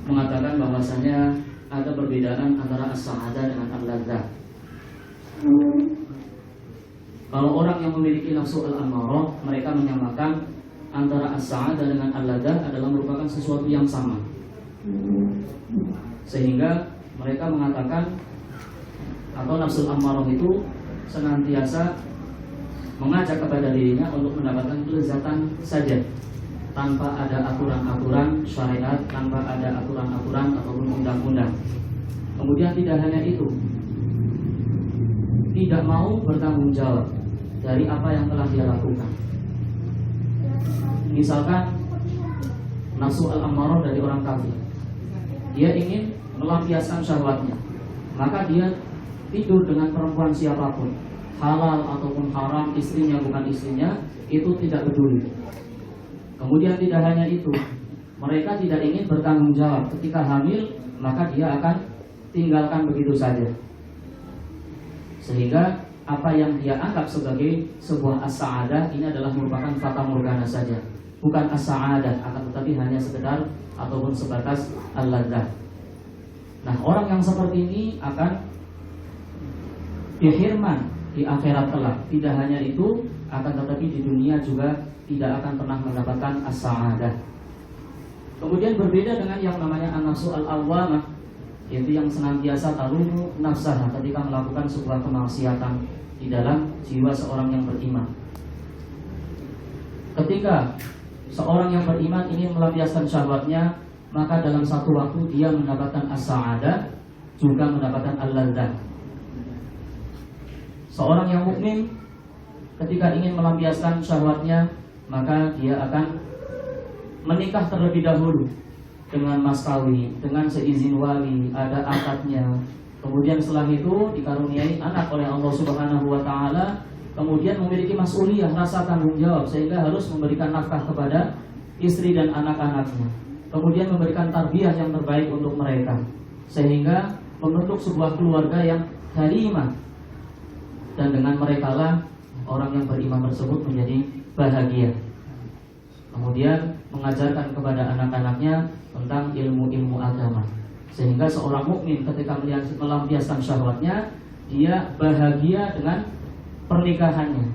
mengatakan bahwasanya ada perbedaan antara as-sa'adah dengan al-ladzah. Kalau orang yang memiliki nafsu al-amarah, mereka menyamakan antara as-sa'adah dengan al-ladzah adalah merupakan sesuatu yang sama, sehingga mereka mengatakan atau nafsu al-amarah itu senantiasa mengajak kepada dirinya untuk mendapatkan kelezatan saja, tanpa ada aturan-aturan syariat, tanpa ada aturan-aturan ataupun undang-undang. Kemudian tidak hanya itu, tidak mau bertanggung jawab dari apa yang telah dia lakukan. Misalkan nafsu al-ammarah dari orang kafir, dia ingin melampiaskan syahwatnya, maka dia tidur dengan perempuan siapapun, halal ataupun haram, istrinya bukan istrinya, itu tidak peduli. Kemudian tidak hanya itu, mereka tidak ingin bertanggung jawab ketika hamil, maka dia akan tinggalkan begitu saja. Sehingga apa yang dia anggap sebagai sebuah as-sa'adah ini adalah merupakan fata morgana saja, bukan as-sa'adah, akan tetapi hanya sekedar ataupun sebatas al-ladzah. Nah, orang yang seperti ini akan dihirman di akhirat kelak. Tidak hanya itu, akan tetapi di dunia juga tidak akan pernah mendapatkan as-sa'adah. Kemudian berbeda dengan yang namanya an-nafsu al-awwamah, yaitu yang senantiasa talumu nafsah ketika melakukan sebuah kemaksiatan di dalam jiwa seorang yang beriman. Ketika seorang yang beriman ingin melampiaskan syahwatnya, maka dalam satu waktu dia mendapatkan as-sa'adah, juga mendapatkan al-ladzah. Seorang yang mukmin ketika ingin melampiaskan syahwatnya, maka dia akan menikah terlebih dahulu dengan mas kawin, dengan seizin wali, ada akadnya. Kemudian setelah itu dikaruniai anak oleh Allah Subhanahu wa taala, kemudian memiliki mas'uliyah, rasa tanggung jawab, sehingga harus memberikan nafkah kepada istri dan anak-anaknya. Kemudian memberikan tarbiyah yang terbaik untuk mereka, sehingga membentuk sebuah keluarga yang karimah, dan dengan merekalah orang yang beriman tersebut menjadi bahagia. Kemudian mengajarkan kepada anak-anaknya tentang ilmu-ilmu agama, sehingga seorang mukmin ketika melampiaskan syahwatnya, dia bahagia dengan pernikahannya.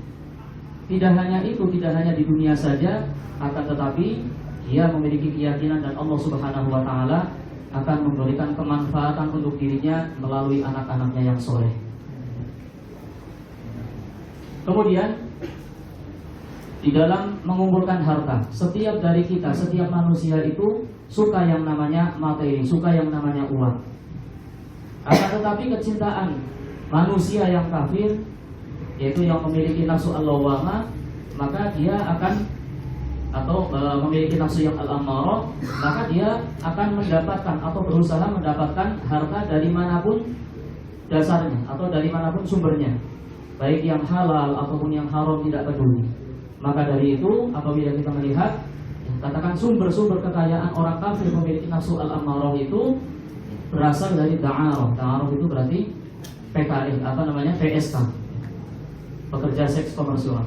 Tidak hanya itu, tidak hanya di dunia saja, akan tetapi dia memiliki keyakinan dan Allah Subhanahu wa taala akan memberikan kemanfaatan untuk dirinya melalui anak-anaknya yang soleh. Kemudian di dalam mengumpulkan harta, setiap dari kita, setiap manusia itu suka yang namanya materi, suka yang namanya uang. Akan tetapi kecintaan manusia yang kafir, yaitu yang memiliki nafsu al-lawwamah, maka dia akan memiliki nafsu yang al-ammarah, maka dia akan mendapatkan atau berusaha mendapatkan harta dari manapun dasarnya atau dari manapun sumbernya, baik yang halal ataupun yang haram, tidak peduli. Maka dari itu apabila kita melihat, katakan sumber-sumber kekayaan orang kafir memiliki nafsu al-ammarah itu berasal dari da'arah. Da'arah itu berarti PKI, PSK, pekerja seks komersial,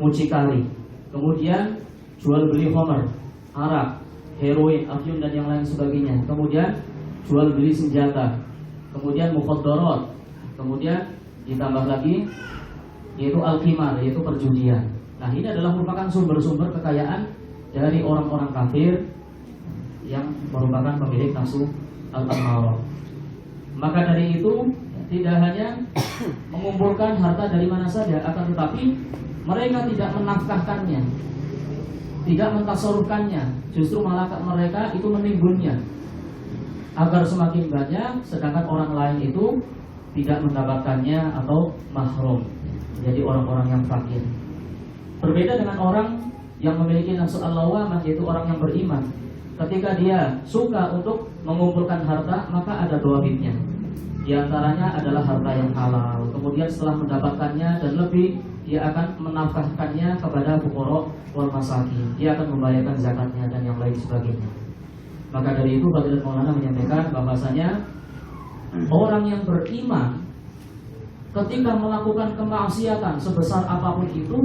mucikari, kemudian jual beli homer, arak, heroin, afyun dan yang lain sebagainya, kemudian jual beli senjata, kemudian mukhaddarat, kemudian ditambah lagi yaitu al-qimar, yaitu perjudian. Nah, ini adalah merupakan sumber-sumber kekayaan dari orang-orang kafir yang merupakan pemilik nafsu al-ammarah. Maka dari itu tidak hanya mengumpulkan harta dari mana saja, akan tetapi mereka tidak menafkahkannya, tidak mentasarufkannya, justru malah mereka itu menimbunnya agar semakin banyak, sedangkan orang lain itu tidak mendapatkannya atau mahrum, menjadi orang-orang yang fakir. Berbeda dengan orang yang memiliki nafsu al-lawwamah, yaitu orang yang beriman. Ketika dia suka untuk mengumpulkan harta, maka ada dawabitnya. Di antaranya adalah harta yang halal. Kemudian setelah mendapatkannya dan lebih, dia akan menafkahkannya kepada fuqara wal masakin. Dia akan membayarkan zakatnya dan yang lain sebagainya. Maka dari itu Fadilatul Maulana menyampaikan bahwasanya orang yang beriman ketika melakukan kemaksiatan sebesar apapun itu,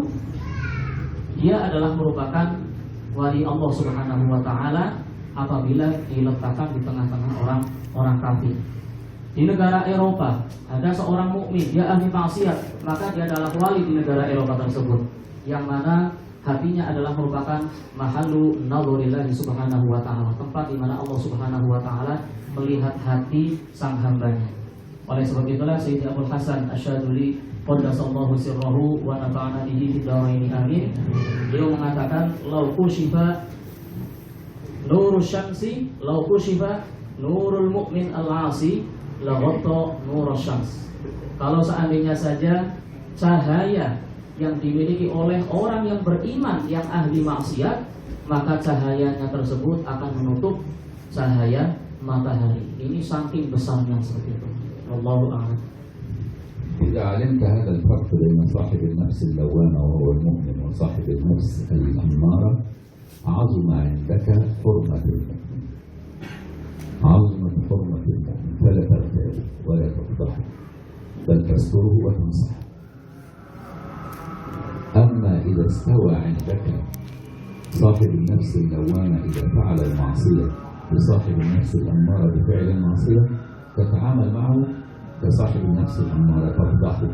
dia adalah merupakan wali Allah Subhanahu wa taala apabila diletakkan di tengah-tengah orang kafir. Di negara Eropa ada seorang mukmin, dia ahli maksiat, maka dia adalah wali di negara Eropa tersebut, yang mana hatinya adalah merupakan mahallu nadhurillahi subhanahu wa ta'ala, tempat di mana Allah Subhanahu wa ta'ala melihat hati sang hambanya. Oleh sebab itulah Sayyidi Abul Hasan Asyaduli qaddasallahu sirrahu wa nafa'ana bihi fid dharain amin, beliau mengatakan lau kushifa nurul syamsi lau kushifa nurul mu'min al-'asi la ghatta nurul syams. Kalau seandainya saja cahaya yang dimiliki oleh orang yang beriman yang ahli maksiat, maka cahayanya tersebut akan menutup cahaya matahari. Ini saking besarnya seperti itu. Wallahu a'lam. إذا علمت هذا الفرق بين صاحب النفس اللوامة وهو المؤمن وصاحب النفس الأمارة، عظم عندك حرمة المؤمن، عظمت حرمة المؤمن، فلا تغتابه ولا تفضحه بل تستره وتنصحه. أما إذا استوى عندك صاحب النفس اللوامة إذا فعل المعصية بصاحب النفس الأمارة بفعل المعصية، تتعامل معه كصاحب النفس الأمارة، تفضحه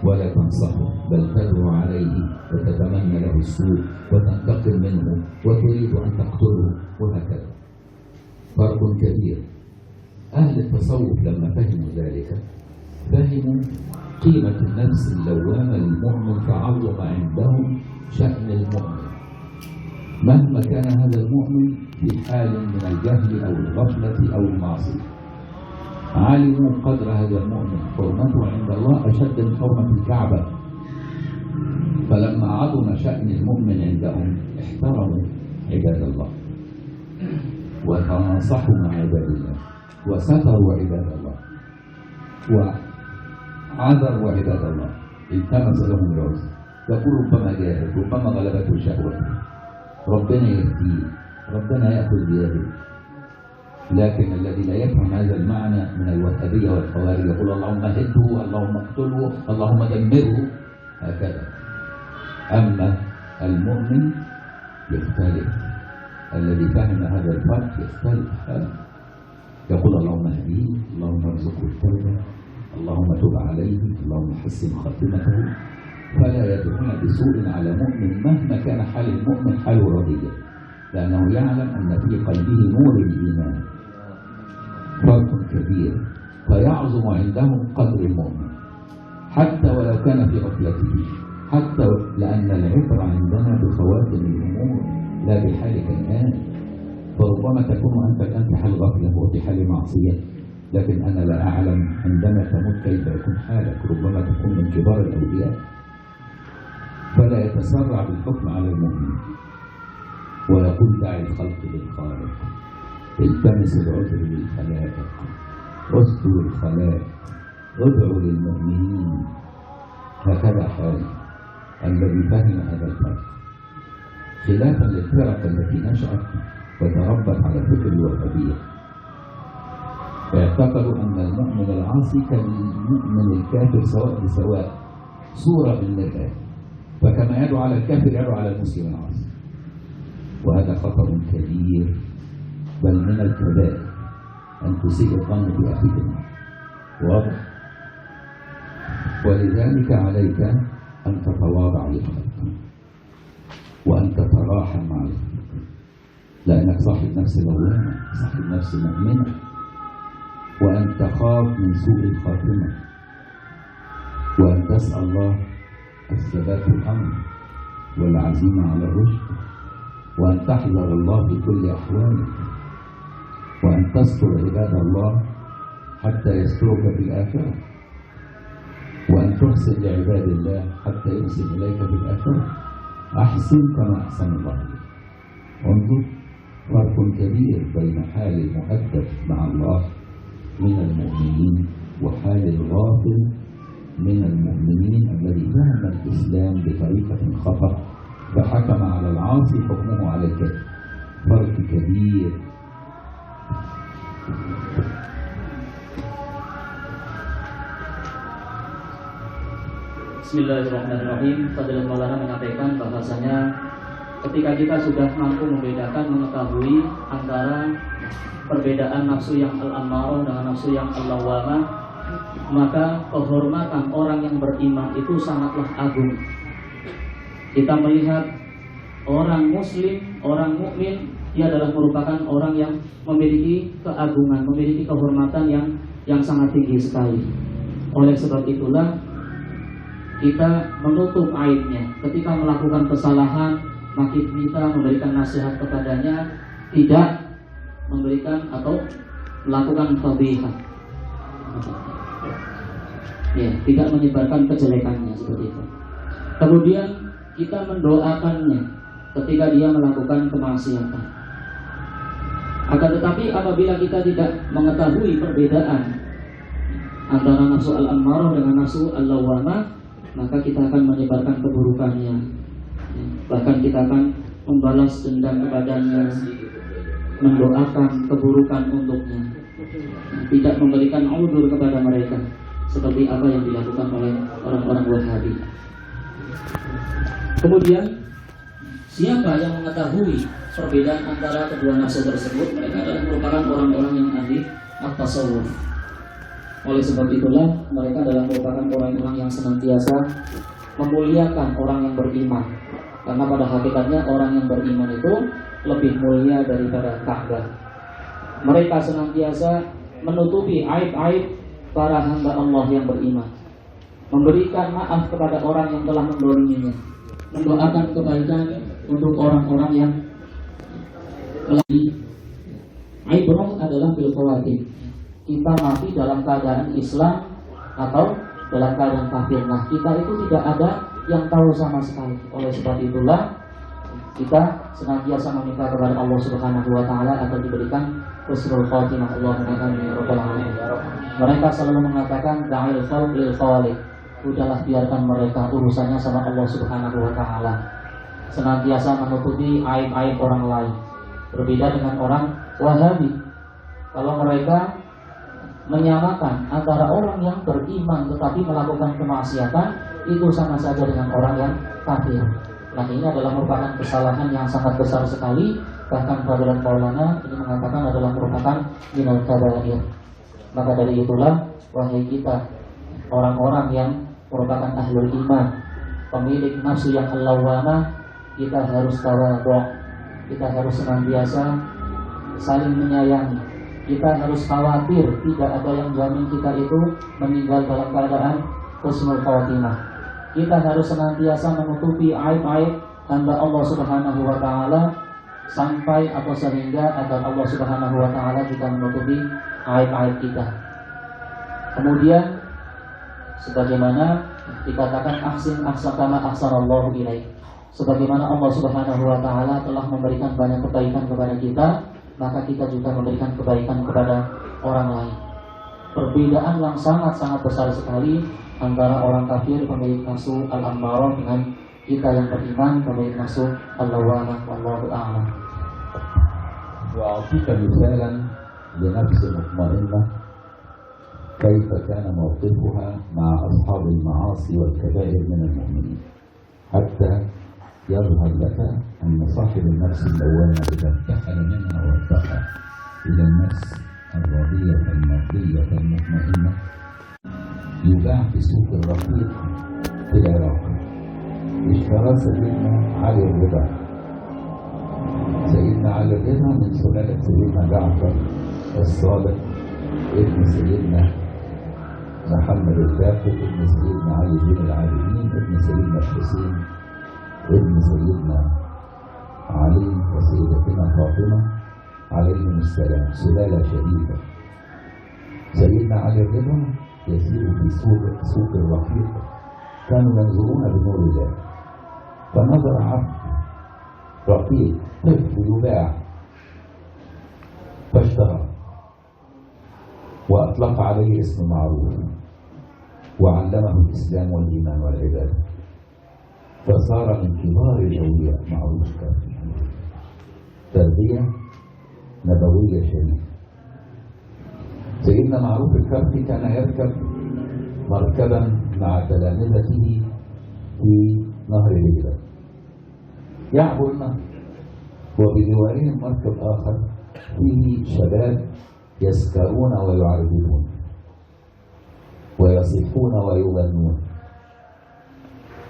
ولا تنصحه، بل تدعو عليه وتتمنى له السوء وتنتقم منه وتريد أن تقتله، وهكذا. فرق كبير. أهل التصوف لما فهموا ذلك فهموا قيمة النفس اللوامة للمؤمن، فعظم عندهم شأن المؤمن مهما كان هذا المؤمن في حال من الجهل أو الغفلة أو المعصية. علموا قدر هذا المؤمن، حرمته عند الله أشد من حرمة الكعبة. فلما عظم شأن المؤمن عندهم احترموا عباد الله وتناصحوا مع عباد الله وستروا عباد الله وعذروا عباد الله، التمس لهم العذر. يقول ربما جاهل، ربما غلبته شهوته، ربنا يهديه، ربنا يأخذ بيده. لكن الذي لا يفهم هذا المعنى من الوهابية والخوارج يقول اللهم هده، اللهم اقتله، اللهم دمره، هكذا. أما المؤمن يختلف، الذي فهم هذا الفرق يختلف، يقول اللهم اهديه، اللهم ارزقه التوبة، اللهم تب عليه، اللهم حسن خاتمته. فلا يدعون بسوء على مؤمن مهما كان حال المؤمن حاله رضية، لأنه يعلم أن في قلبه نور الإيمان. فرق كبير، فيعظم عندهم قدر المؤمن حتى ولو كان في غفلته، حتى لأن العبرة عندنا بخواتم الأمور لا بحالك الآن. فربما تكون أنت الآن في حال غفلة وفي حال معصية، لكن أنا لا أعلم عندما تموت كيف يكون حالك. ربما تكون من كبار الأولياء. فلا يتسرع بالحكم على المؤمن، ويقول داعي الخلق للخالق، التمس العذر للخلائق، اذكر الخلائق، ادعو للمؤمنين. هكذا حال الذي فهم هذا الفرق، خلافا للفرق التي نشأت وتربت على فكر الوهابية، فاعتقدوا أن المؤمن العاصي كالمؤمن الكافر سواء بسواء، صورة بالمرآة، فكما يدعو على الكافر يدعو على المسلم العاصي. وهذا خطر كبير، بل من الكبائر أن تسيء الظن بأخيك المؤمن. واضح؟ ولذلك عليك أن تتواضع للخلق وأن تتراحم مع الخلق، لأنك صاحب نفس لوامة، صاحب نفس مؤمنة، وأن تخاف من سوء الخاتمة، وأن تسأل الله الثبات في الأمر والعزيمة على الرشد، وأن تحذر الله في كل أحوالك، وأن تستر عباد الله حتى يسترك في الآخرة، وأن تحسن لعباد الله حتى يحسن إليك في الآخرة. أحسن كما أحسن الله إليك. انظر، فرق كبير بين حال المؤدب مع الله من المؤمنين وحال الغافل من المؤمنين الذي فهم الإسلام بطريقة خطأ فحكم على العاصي حكمه على الكافر. فرق كبير. Bismillahirrahmanirrahim. Fadilah Maulana menyampaikan bahwasanya ketika kita sudah mampu membedakan, mengetahui antara perbedaan nafsu yang al-ammarah dengan nafsu yang al-lawwamah, maka kehormatan orang yang beriman itu sangatlah agung. Kita melihat orang muslim, orang mukmin, dia adalah merupakan orang yang memiliki keagungan, memiliki kehormatan yang sangat tinggi sekali. Oleh sebab itulah kita menutup aibnya. Ketika melakukan kesalahan, maka kita memberikan nasihat kepadanya, tidak memberikan atau melakukan fadhihah, ya, tidak menyebarkan kejelekannya seperti itu. Kemudian kita mendoakannya ketika dia melakukan kemaksiatan. Akan tetapi apabila kita tidak mengetahui perbedaan antara nafsu al-ammarah dengan nafsu al-lawwamah, maka kita akan menyebarkan keburukannya, bahkan kita akan membalas dendam kepadanya, mendoakan keburukan untuknya, tidak memberikan udzur kepada mereka seperti apa yang dilakukan oleh orang-orang Wahabi. Kemudian siapa yang mengetahui perbedaan antara kedua nafsu tersebut? Mereka adalah merupakan orang-orang yang ahli at-tasawuf. Oleh sebab itulah mereka adalah merupakan orang-orang yang senantiasa memuliakan orang yang beriman, karena pada hakikatnya orang yang beriman itu lebih mulia daripada Ka'bah. Mereka senantiasa menutupi aib-aib para hamba Allah yang beriman, memberikan maaf kepada orang yang telah mendoliminya, mendoakan kebaikan untuk orang-orang yang lagi. Ibrah adalah bil khawatim. Kita mati dalam keadaan Islam atau dalam keadaan kafir. Nah, kita itu tidak ada yang tahu sama sekali. Oleh sebab itulah kita senantiasa meminta kepada Allah Subhanahu wa taala agar diberikan husnul khatimah. Allahumma amin ya rabbal alamin. Mereka selalu mengatakan da'il khalq lil khaliq. Udahlah biarkan mereka, urusannya sama Allah Subhanahu wa taala. Senantiasa menutupi aib-aib orang lain. Berbeda dengan orang Wahabi. kalau mereka menyamakan antara orang yang beriman tetapi melakukan kemaksiatan itu sama saja dengan orang yang kafir. Nah, ini adalah merupakan kesalahan yang sangat besar sekali. Bahkan Fadilat Maulana ini mengatakan adalah merupakan minal kabair. Maka dari itulah, wahai kita, orang-orang yang merupakan ahlul iman, pemilik nafsu yang lawwamah, kita harus tawadhu, kita harus senantiasa saling menyayangi. Kita harus khawatir tidak ada yang jamin kita itu meninggal dalam keadaan husnul khawatimah. Kita harus senantiasa menutupi aib-aib hamba Allah Subhanahu wa taala sampai atau sehingga agar Allah Subhanahu wa taala juga menutupi aib-aib kita. Kemudian sebagaimana dikatakan ahsin ahsana ahsanallahu ilaik. Sebagaimana Allah Subhanahu wa taala telah memberikan banyak kebaikan kepada kita, maka kita juga memberikan kebaikan kepada orang lain. Perbedaan yang sangat-sangat besar sekali antara orang kafir pemilik nafsu al-ammarah dengan kita yang beriman pemilik nafsu al-lawwamah. Wallahu a'lam. وأعطيك مثالا لنفس مطمئنة كيف كان موقفها مع أصحاب المعاصي والكبائر من المؤمنين حتى يظهر لك أن صاحب النفس اللوامة إذا ارتحل منها وارتقى إلى النفس الرضية المرضية المطمئنة يباع في سوق الرقيق في العراق. اشترى سيدنا علي الرضا. سيدنا علي الرضا من سلالة سيدنا جعفر الصادق، ابن سيدنا محمد الباقر، ابن سيدنا علي بن العابدين، ابن سيدنا الحسين، ابن سيدنا علي وسيدتنا فاطمة عليهم السلام، سلالة شريفة. سيدنا علي الرضا يسير في سوق الرقيق، كانوا ينظرون بنور الله، فنظر عبد رقيق طفل يباع فاشترى وأطلق عليه اسم معروف وعلمه الإسلام والإيمان والعبادة، فصار من كبار الأولياء معروف كافي. تربية نبوية شريفة. سيدنا معروف الكرخي كان يركب مركبا مع تلامذته في نهر دجلة يعبر النهر، وبجوارهم مركب آخر فيه شباب يسكرون ويعربدون ويصيحون ويغنون.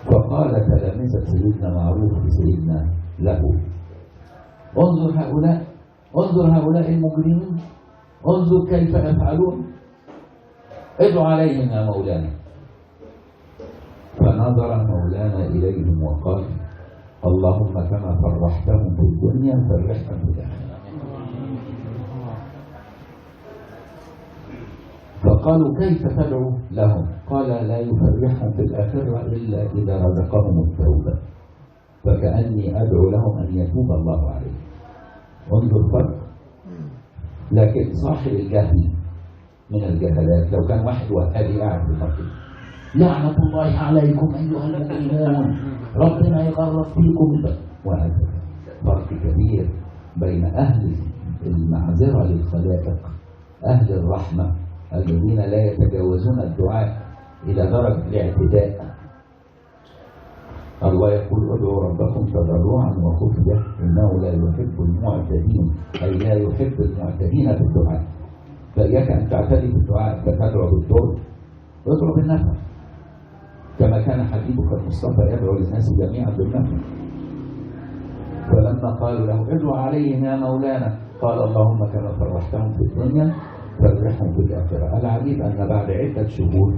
فقال تلامذة سيدنا معروف لسيدنا له: انظر هؤلاء المجرمين، انظر كيف يفعلون، ادعوا عليهم يا مولانا. فنظر مولانا إليهم وقال: اللهم كما فرحتهم في الدنيا فرحهم في الآخرة. فقالوا: كيف تدعو لهم؟ قال: لا يفرحهم في الآخرة إلا إذا رزقهم التوبة، فكأني أدعو لهم أن يتوب الله عليهم. انظر فرق. لكن صاحب الجهل من الجهلات لو كان واحد وهابي قاعد في المسجد: لعنة الله عليكم أيها المؤمنون، ربنا يغرق فيكم، وهذا فرق كبير بين أهل المعذرة للخلائق، أهل الرحمة الذين لا يتجاوزون الدعاء إلى درجة الاعتداء. الله يقول: ادعوا ربكم تضرعا وخفية إنه لا يحب المعتدين، أي لا يحب المعتدين في الدعاء. فإياك أن تعتدي في الدعاء فتدعو بالضر، ادعو بالنفع، كما كان حبيبك المصطفى يدعو للناس جميعا بالنفع. فلما قالوا له: ادعو عليهم يا مولانا، قال: اللهم كما فرحتهم في الدنيا فرحهم في الآخرة. العجيب أن بعد عدة شهور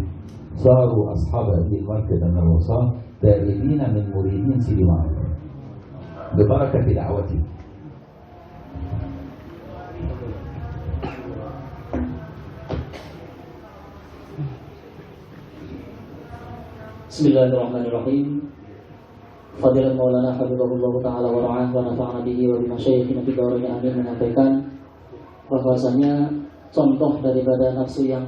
صاروا أصحاب هذه المركبة من الوصال تائبين من مريدين سيدي معروف ببركة دعوته. Bismillahirrahmanirrahim. Fadilat Maulana Hafizahullah Ta'ala wa ra'ah wa nafa'ana bihi wa bimasyayikhina fi dawrani amin menyampaikan bahwasanya contoh daripada nafsu yang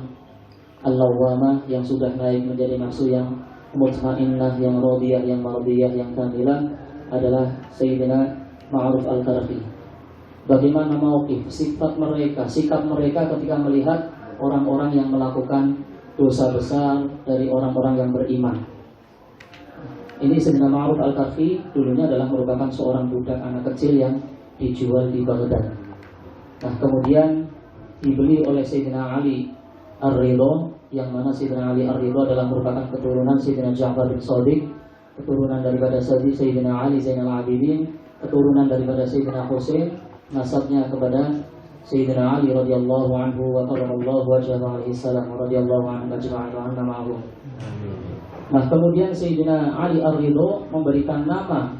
al-lawwamah, yang sudah naik menjadi nafsu yang mutmainnah, yang radiyah, yang mardiyah, yang kamilah adalah Sayyidina Ma'ruf al-Karhi. bagaimana mauqif, sikap mereka ketika melihat orang-orang yang melakukan dosa besar dari orang-orang yang beriman. Ini Sayyidina Ma'ruf Al-Karfi dulunya adalah merupakan seorang budak anak kecil yang dijual di Baghdad. Nah, kemudian dibeli oleh Sayyidina Ali Ar-Ridha, yang mana Sayyidina Ali Ar-Ridha adalah merupakan keturunan Sayyidina Ja'far bin Shadiq, keturunan daripada Sayyidina Ali Zainal Abidin, keturunan daripada Sayyidina Husain, nasabnya kepada Sayyidina Ali radhiyallahu anhu wa karramallahu wajhahu alaihi salam radhiyallahu anhu ajma'in wa anna ma'hum. Nah, kemudian Sayyidina Ali Ar-Ridha memberikan nama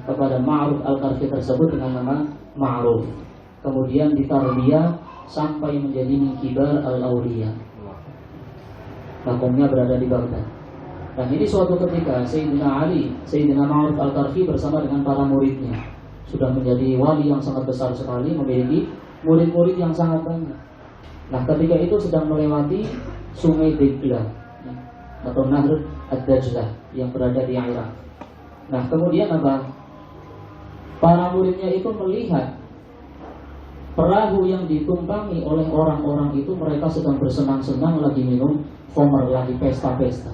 kepada Ma'ruf Al-Karfi tersebut dengan nama Ma'ruf. Kemudian ditarbiyah sampai menjadi min kibar al-awliya. Makamnya berada di Baghdad. Dan ini suatu ketika Sayyidina Ma'ruf Al-Karfi bersama dengan para muridnya sudah menjadi wali yang sangat besar sekali, memiliki murid-murid yang sangat banyak. Nah, ketika itu sedang melewati Sungai Dajlah atau Nahr Ad-Dajlah yang berada di Irak. Nah, kemudian apa? Para muridnya itu melihat perahu yang ditumpangi oleh orang-orang itu, mereka sedang bersenang-senang lagi minum khamr, lagi pesta-pesta.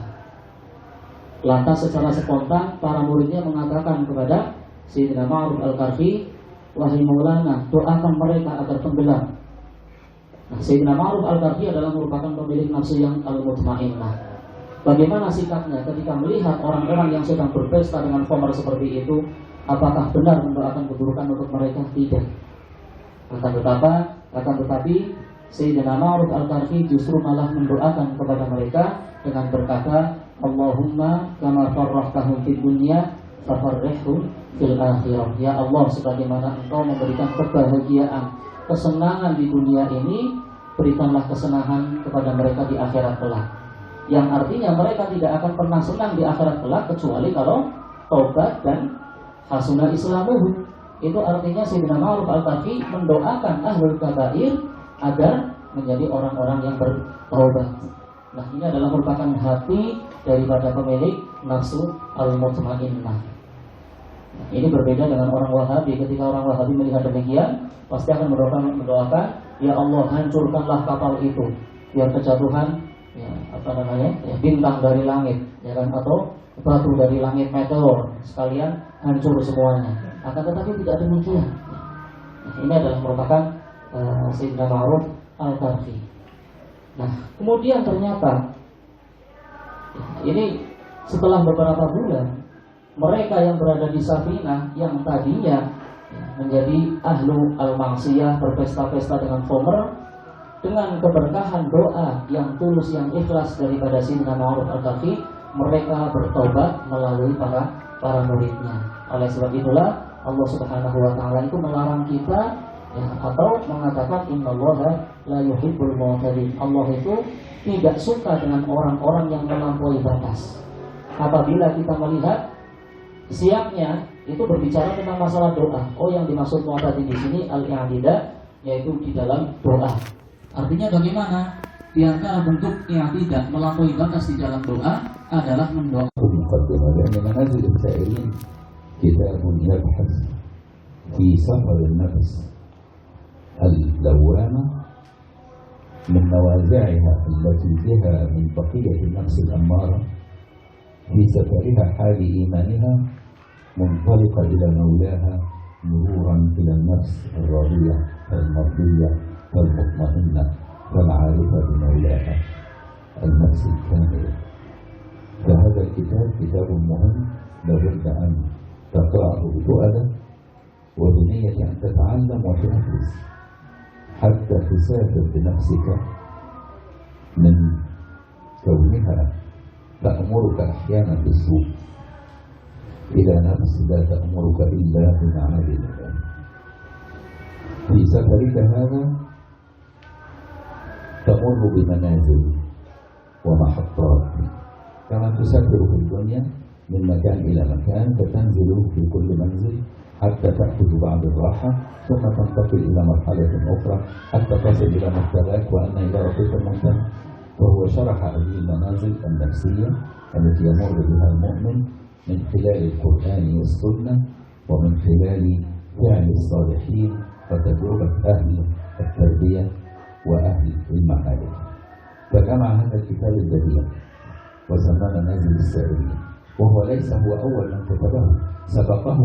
Lantas secara spontan para muridnya mengatakan kepada Sayyidina Ma'ruf Al-Karfi, wahai Maulana, doakan mereka agar tenggelam. Nah, Sayyidina Ma'ruf Al-Karfi adalah merupakan pemilik nafsu yang al-mutmainnah. Bagaimana sikapnya ketika melihat orang-orang yang sedang berpesta dengan khamr seperti itu? Apakah benar mendoakan keburukan untuk mereka? Tidak. Akan tetapi Sayyidina Ma'ruf Al-Karfi justru malah mendoakan kepada mereka dengan berkata, Allahumma kama farrahtahum fid dunya fafarrihhum fil akhirah. Ya Allah, sebagaimana Engkau memberikan kebahagiaan, kesenangan di dunia ini, berikanlah kesenangan kepada mereka di akhirat kelak. Yang artinya mereka tidak akan pernah senang di akhirat kelak kecuali kalau taubat dan hasunah islamuhum. Itu artinya Sayyidina Ma'ruf Al-Karfi mendoakan ahlul kabair agar menjadi orang-orang yang bertaubat. Nah, ini adalah merupakan hati daripada pemilik nafsu al-mutmainnah. Nah, ini berbeda dengan orang Wahabi. Ketika orang Wahabi melihat demikian, pasti akan mendoakan, ya Allah, hancurkanlah kapal itu biar kejatuhan bintang dari langit, ya kan, atau batu dari langit, meteor, sekalian hancur semuanya. Akan tetapi tidak demikian. Nah, ini adalah merupakan Sayyidina Ma'ruf Al-Karfi. Nah, kemudian ternyata ini setelah beberapa bulan, mereka yang berada di Safinah yang tadinya menjadi ahlu al-maksiyah, berpesta-pesta dengan khamr, dengan keberkahan doa yang tulus, yang ikhlas daripada Sayyidina Ma'ruf Al-Karfi, mereka bertobat melalui para muridnya. Oleh sebab itulah Allah Subhanahu wa taala itu melarang kita, ya, atau mengatakan innallaha la yuhibbul mu'tadin. Allah itu tidak suka dengan orang-orang yang melampaui batas. Apabila kita melihat siapnya itu berbicara tentang masalah doa. Oh, yang dimaksud mu'tadin di sini al-i'tidah, yaitu di dalam doa. Artinya bagaimana? Di antara bentuk yang tidak melampaui batas di dalam doa adalah mendoakan. لأن منازل السائلين كتاب يبحث في سفر النفس اللوامة من نوازعها التي بها من بقية النفس الأمارة في سفرها حال إيمانها منطلقة إلى مولاها مرورا إلى النفس الراضية المرضية المطمئنة والعارفة بمولاها النفس الكاملة. فهذا الكتاب كتاب مهم لابد أن تقرأه بتؤدة وبنية أن تتعلم وتنفذ حتى تسافر بنفسك من كونها تأمرك أحيانا بالسوء إلى نفس لا تأمرك إلا بمعالي الله. في سفرك هذا تمر بمنازل ومحطات كما تسافر في الدنيا من مكان إلى مكان، فتنزل في كل منزل حتى تأخذ بعض الراحة ثم تنتقل إلى مرحلة أخرى حتى تصل إلى مبتغاك وأن إلى ربك المنتهى. وهو شرح هذه المنازل النفسية التي يمر بها المؤمن من خلال القرآن والسنة ومن خلال فعل الصالحين وتجربة أهل التربية وأهل المعارف. فجمع هذا الكتاب البديع وسماه منازل السائرين، وهو ليس هو أول من كتبه، سبقه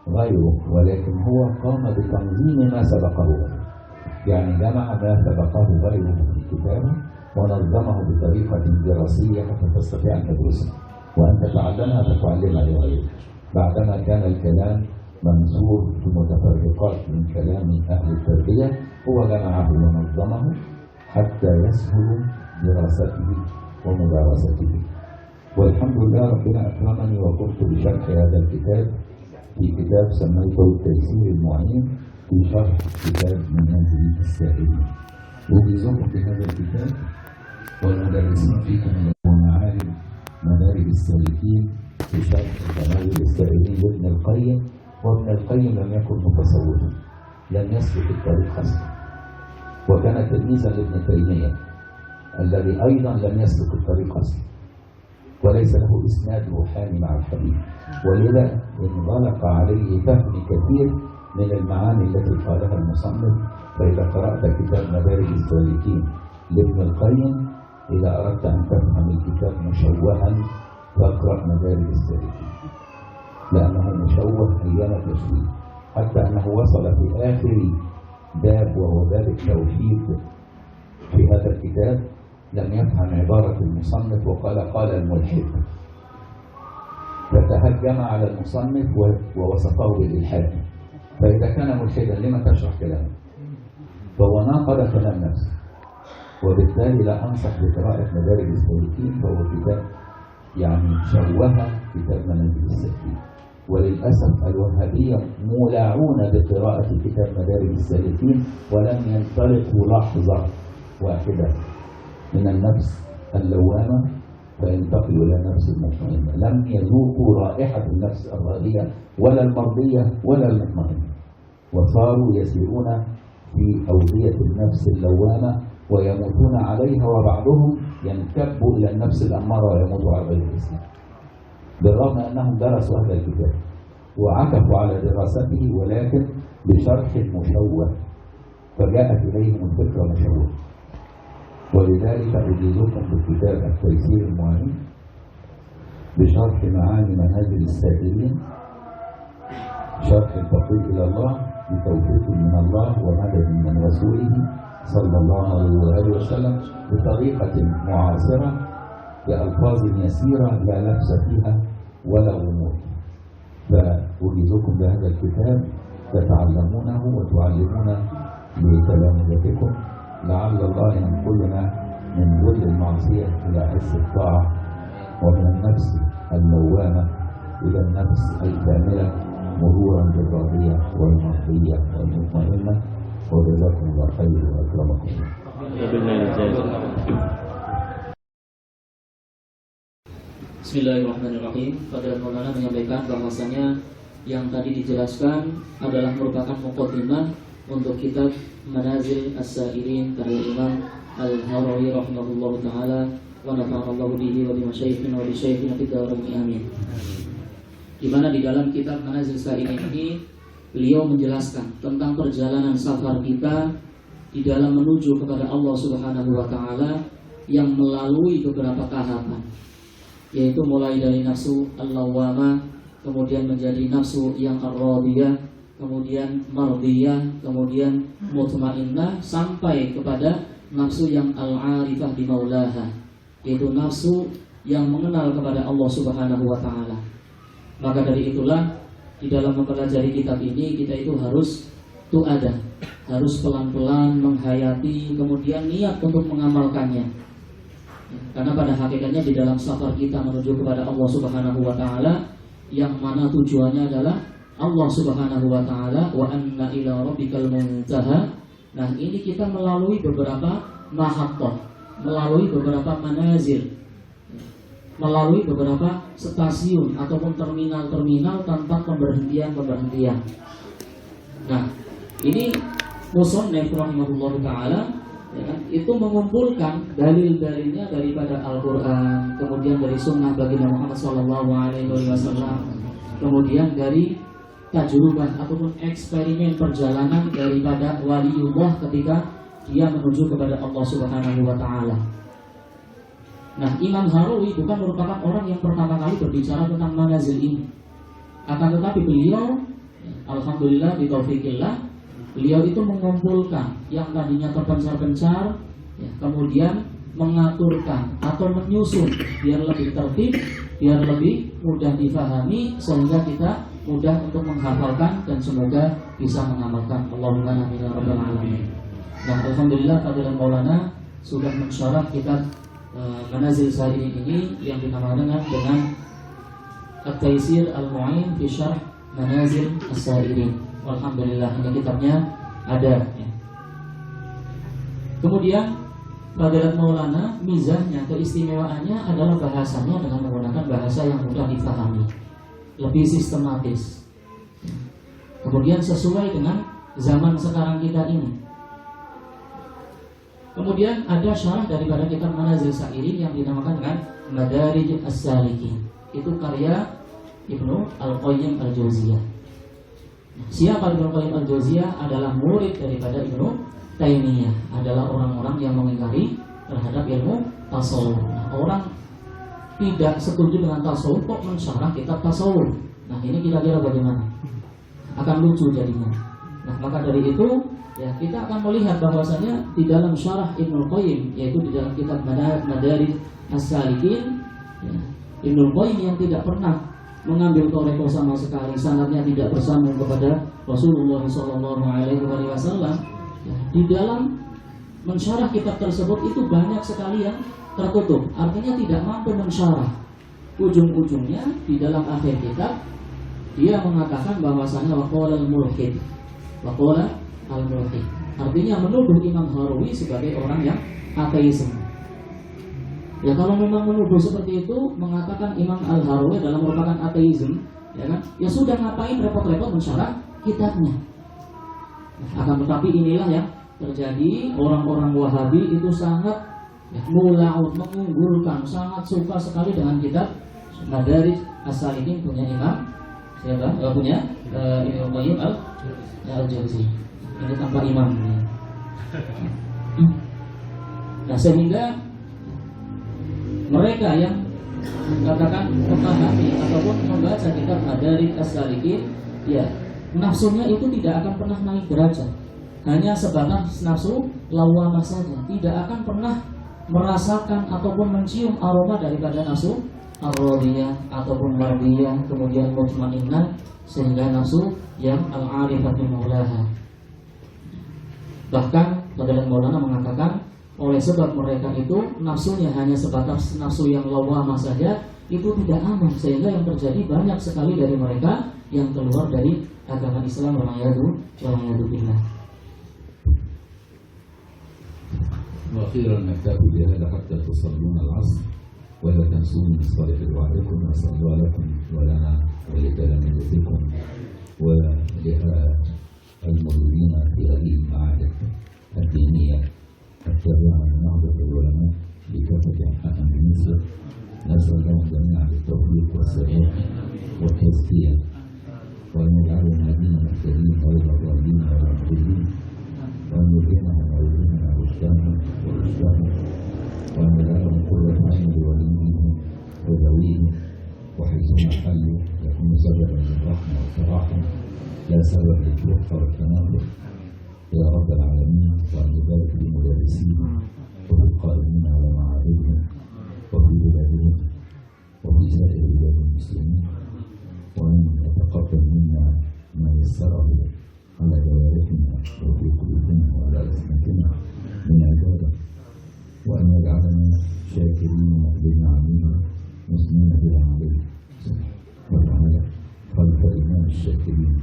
غيره، ولكن هو قام بتنظيم ما سبقه غيره، يعني جمع ما سبقه غيره في كتابه ونظمه بطريقة دراسية حتى تستطيع أن تدرسه وأن تتعلمها فتعلمها لغيرك، بعدما كان الكلام منثور في متفرقات من كلام أهل التربية، هو جمعه ونظمه حتى يسهل دراسته ومدارسته. والحمد لله ربنا أكرمني وقمت بشرح هذا الكتاب في كتاب سميته التيسير المعين في شرح كتاب منازل السائرين. أجيزكم بهذا الكتاب والمدرسين فيكم ومعالم مدارج السالكين في شرح منازل السائرين لابن القيم. وابن القيم لم يكن متصوفا، لم يسلك الطريق أصلا، وكان تلميذا لابن تيمية الذي أيضا لم يسلك الطريق أصلا، وليس له إسناد روحاني مع الحديث، ولذا انغلق عليه فهم كثير من المعاني التي قالها المصنف. فإذا قرأت كتاب مدارج السالكين لابن القيم، إذا أردت أن تفهم الكتاب مشوها فاقرأ مدارج السالكين، لأنه مشوه أيام التشويه، حتى أنه وصل في آخر باب وهو باب التوحيد في هذا الكتاب لم يفهم عبارة المصنف وقال قال الملحد، فتهجم على المصنف ووصفه بالإلحاد. فإذا كان ملحدا لما تشرح كلامه؟ فهو ناقض كلام نفسه، وبالتالي لا أنصح بقراءة مدارج السالكين، فهو كتاب يعني شوه كتاب منازل السالكين. وللأسف الوهابية مولعون بقراءة كتاب مدارج السالكين ولم ينطلقوا لحظة واحدة من النفس اللوامة فينتقلوا إلى النفس المطمئنة، لم يذوقوا رائحة النفس الراضية ولا المرضية ولا المطمئنة، وصاروا يسيرون في أودية النفس اللوامة ويموتون عليها، وبعضهم ينكب إلى النفس الأمارة ويموت على غير الإسلام، بالرغم أنهم درسوا هذا الكتاب وعكفوا على دراسته، ولكن بشرح مشوه، فجاءت إليهم الفكرة مشوه. ولذلك أجيزكم بكتاب التيسير المعين بشرح معاني منازل السائرين، شرح الفقير إلى الله بتوفيق من الله ومدد من رسوله صلى الله عليه وآله وسلم بطريقة معاصرة بألفاظ يسيرة لا لبس فيها ولا غموض. فأجيزكم بهذا الكتاب تتعلمونه وتعلمون بتلامذتكم، لعل الله ينقلنا من ذل المعصية إلى عز الطاعة، ومن النفس اللوامة إلى النفس الكاملة، مرورا بالراضية والمرضية والمطمئنة. وجزاكم الله خير وأكرمكم الله. Bismillahirrahmanirrahim. Fadilatul Maulana menyampaikan bahwasanya yang tadi dijelaskan adalah merupakan muqaddimah untuk kitab Manazil As-Sairin karya Imam Al-Harawi rahimahullahu taala wa nafa'allahu bihi wa bi masyayikhina wa bi syaikhina fid dharain amin. Di mana di dalam kitab Manazil As-Sairin ini beliau menjelaskan tentang perjalanan safar kita di dalam menuju kepada Allah Subhanahu wa taala yang melalui beberapa tahapan, yaitu mulai dari nafsu al-lawwamah, kemudian menjadi nafsu yang ar-radiyah, kemudian mardiyah, kemudian mutmainnah, sampai kepada nafsu yang al-arifah bi maulaha, yaitu nafsu yang mengenal kepada Allah Subhanahu wa taala. Maka dari itulah di dalam mempelajari kitab ini kita itu harus tu'ada, harus pelan-pelan menghayati, kemudian niat untuk mengamalkannya. Karena pada hakikatnya di dalam safar kita menuju kepada Allah Subhanahu wa taala, yang mana tujuannya adalah Allah Subhanahu wa taala, wa anna ila rabbikal muntaha. Nah, ini kita melalui beberapa mahattah, melalui beberapa manazil, melalui beberapa stasiun ataupun terminal-terminal tanpa pemberhentian-pemberhentian. Nah, ini musannif rahimahullahu taala ya, itu mengumpulkan dalil-dalilnya daripada Al-Quran, kemudian dari Sunnah baginda Muhammad SAW, kemudian dari tajrubah ataupun eksperimen perjalanan daripada waliullah ketika dia menuju kepada Allah Subhanahu wa taala. Nah, Imam Harawi bukan merupakan orang yang pertama kali berbicara tentang manazil ini. Akan tetapi beliau, alhamdulillah bitaufikillah, beliau itu mengumpulkan yang tadinya terpencar-pencar, ya, kemudian mengaturkan atau menyusun biar lebih tertib, biar lebih mudah difahami, sehingga kita mudah untuk menghafalkan dan semoga bisa mengamalkan. Allahumma amin ya rabbal alamin. Nah, alhamdulillah Fadilah Maulana sudah mensyarah kitab Manazil Sa'irin ini yang dinamakan dengan At-Taisir Al-Mu'in fi Syarh Manazil As-Sa'irin. Alhamdulillah ini kitabnya ada, ya. Kemudian Fadilah Maulana mizahnya, keistimewaannya adalah bahasanya dengan menggunakan bahasa yang mudah difahami, lebih sistematis, kemudian sesuai dengan zaman sekarang kita ini. Kemudian ada syarah daripada kitab Manazil Sa'irin yang dinamakan dengan Madarij As-Salikin. Itu karya Ibnu Al-Qayyim Al-Jauziyah. Siapa Ibnu Al-Qayyim Al-Jauziyah? Adalah murid daripada Ibnu Taimiyah, adalah orang-orang yang mengingkari terhadap ilmu tasawuf. Nah, orang tidak setuju dengan tasawuf kok mensyarah kitab tasawuf. Nah, ini kira-kira bagaimana? Akan lucu jadinya. Nah, maka dari itu ya kita akan melihat bahwasanya di dalam syarah Ibnu Qayyim, yaitu di dalam kitab Madarij As-Salikin, ya, Ibnu Qayyim yang tidak pernah mengambil toreko sama sekali, sanadnya tidak bersambung kepada Rasulullah SAW, ya, di dalam mensyarah kitab tersebut itu banyak sekali yang tertutup, artinya tidak mampu mensyarah. Ujung-ujungnya di dalam akhir kitab dia mengatakan bahwasanya waqala al-mulhid, waqala al-mulhid, artinya menuduh Imam Harawi sebagai orang yang ateisme. Ya, kalau memang menuduh seperti itu, mengatakan Imam Al-Harawi adalah merupakan ateisme, ya kan? Ya sudah, ngapain repot-repot mensyarah kitabnya? Akan tetapi inilah yang terjadi, orang-orang Wahabi itu sangat mulaud, mengunggulkan, sangat suka sekali dengan kitab Madarij As-Salikin punya Imam siapa? Punya Ibnu Qayyim Al-Jauziyah. Ini tanpa imam. Nah, sehingga mereka yang katakan memahami ataupun membaca kitab Madarij As-Salikin, ya nafsunya itu tidak akan pernah naik derajat, hanya sebatas nafsu lawamah saja, tidak akan pernah merasakan ataupun mencium aroma daripada nafsu ar-radiyah ataupun mardiyah, kemudian mutmainnah, sehingga nafsu yang al-arifatu maulaha. Bahkan Fadilah Maulana mengatakan, oleh sebab mereka itu nafsunya hanya sebatas nafsu yang lawamah saja, itu tidak aman, sehingga yang terjadi banyak sekali dari mereka yang keluar dari agama Islam. Waliyadu billah. وأخيرا نكتفي بهذا حتى تصلون العصر ولا تنسوا من صالح دعائكم، وأسأل الله لكم ولنا ولتلامذتكم وللموجودين في هذه المعاهد الدينية التابعة لنهضة العلماء بكافة أنحاء مصر. نسأل لهم جميعا بالتوفيق والسداد والتزكية، وأن يجعلهم هادين مهتدين غير ضالين ولا مضلين، وأن يلهمهم ويلهمنا رشدهم ورشدهم، وأن يجعلهم قرة عين لوليهم وذويهم، وحيثما حلوا يكون سببا للرحمة والتراحم لا سبب للفرقة والتنافر يا رب العالمين. وأن يبارك في مدرسيهم وفي القائمين على معابدهم وفي بلادهم وفي سائر بلاد المسلمين، وأن يتقبل منا ما يسره على جوارحنا وفي قلوبنا وعلى ألسنتنا من عباده، وأن يجعلنا شاكرين لنعمه مسلمين بها عليه وتعالى خلف إمام الشاكرين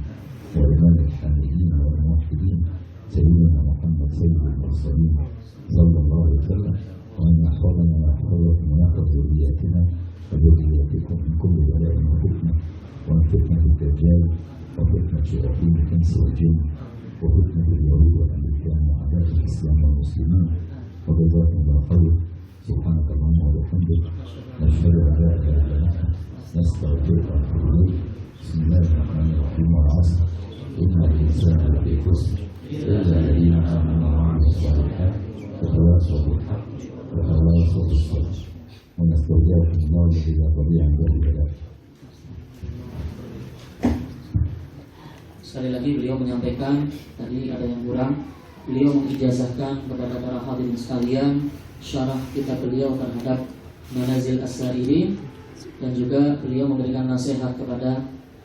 وإمام الحامدين والموحدين سيدنا محمد سيد المرسلين صلى الله عليه وسلم، وأن يحفظنا ويحفظكم ويحفظ ذرياتنا وذرياتكم من كل بلاء وفتنة، ومن فتنة الدجال وفتنة شياطين الإنس والجن وفتنة اليهود والأمريكان وأعداء الإسلام والمسلمين. وجزاكم الله خير. سبحانك اللهم وبحمدك، نشهد أن لا إله إلا أنت، نستغفرك ونتوب إليك. Bismillahirrahmanirrahim. Wal 'ashr innal insana lafi khusr illa alladziina aamanu wa 'amilus shalihaati wa tawassaw bil haqqi wa tawassaw bis sabr. Nastaghfirullah wa tabi'an bil Sekali lagi beliau menyampaikan, tadi ada yang kurang, beliau mengijazahkan kepada para hadirin sekalian syarah kitab beliau terhadap Manazil As-Sa'irin, dan juga beliau memberikan nasihat kepada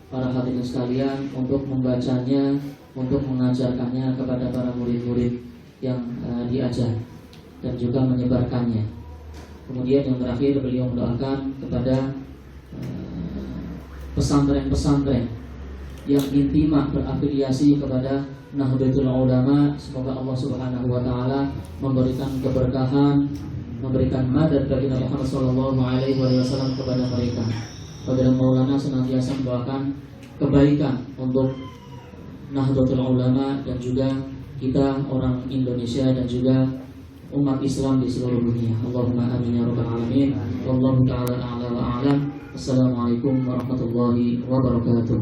para hadirin sekalian untuk membacanya, untuk mengajarkannya kepada para murid-murid yang diajar dan juga menyebarkannya. Kemudian yang terakhir beliau mendoakan kepada pesantren-pesantren yang intimah berafiliasi kepada Nahdlatul Ulama, semoga Allah Subhanahu wa taala memberikan keberkahan, memberikan madad bagi Nabi Muhammad sallallahu alaihi wasallam kepada mereka. Fadilah Maulana senantiasa mendoakan kebaikan untuk Nahdlatul Ulama dan juga kita orang Indonesia dan juga umat Islam di seluruh dunia. Allahumma amin ya rabbal alamin. Wallahu taala a'la wa a'lam. Assalamualaikum warahmatullahi wabarakatuh.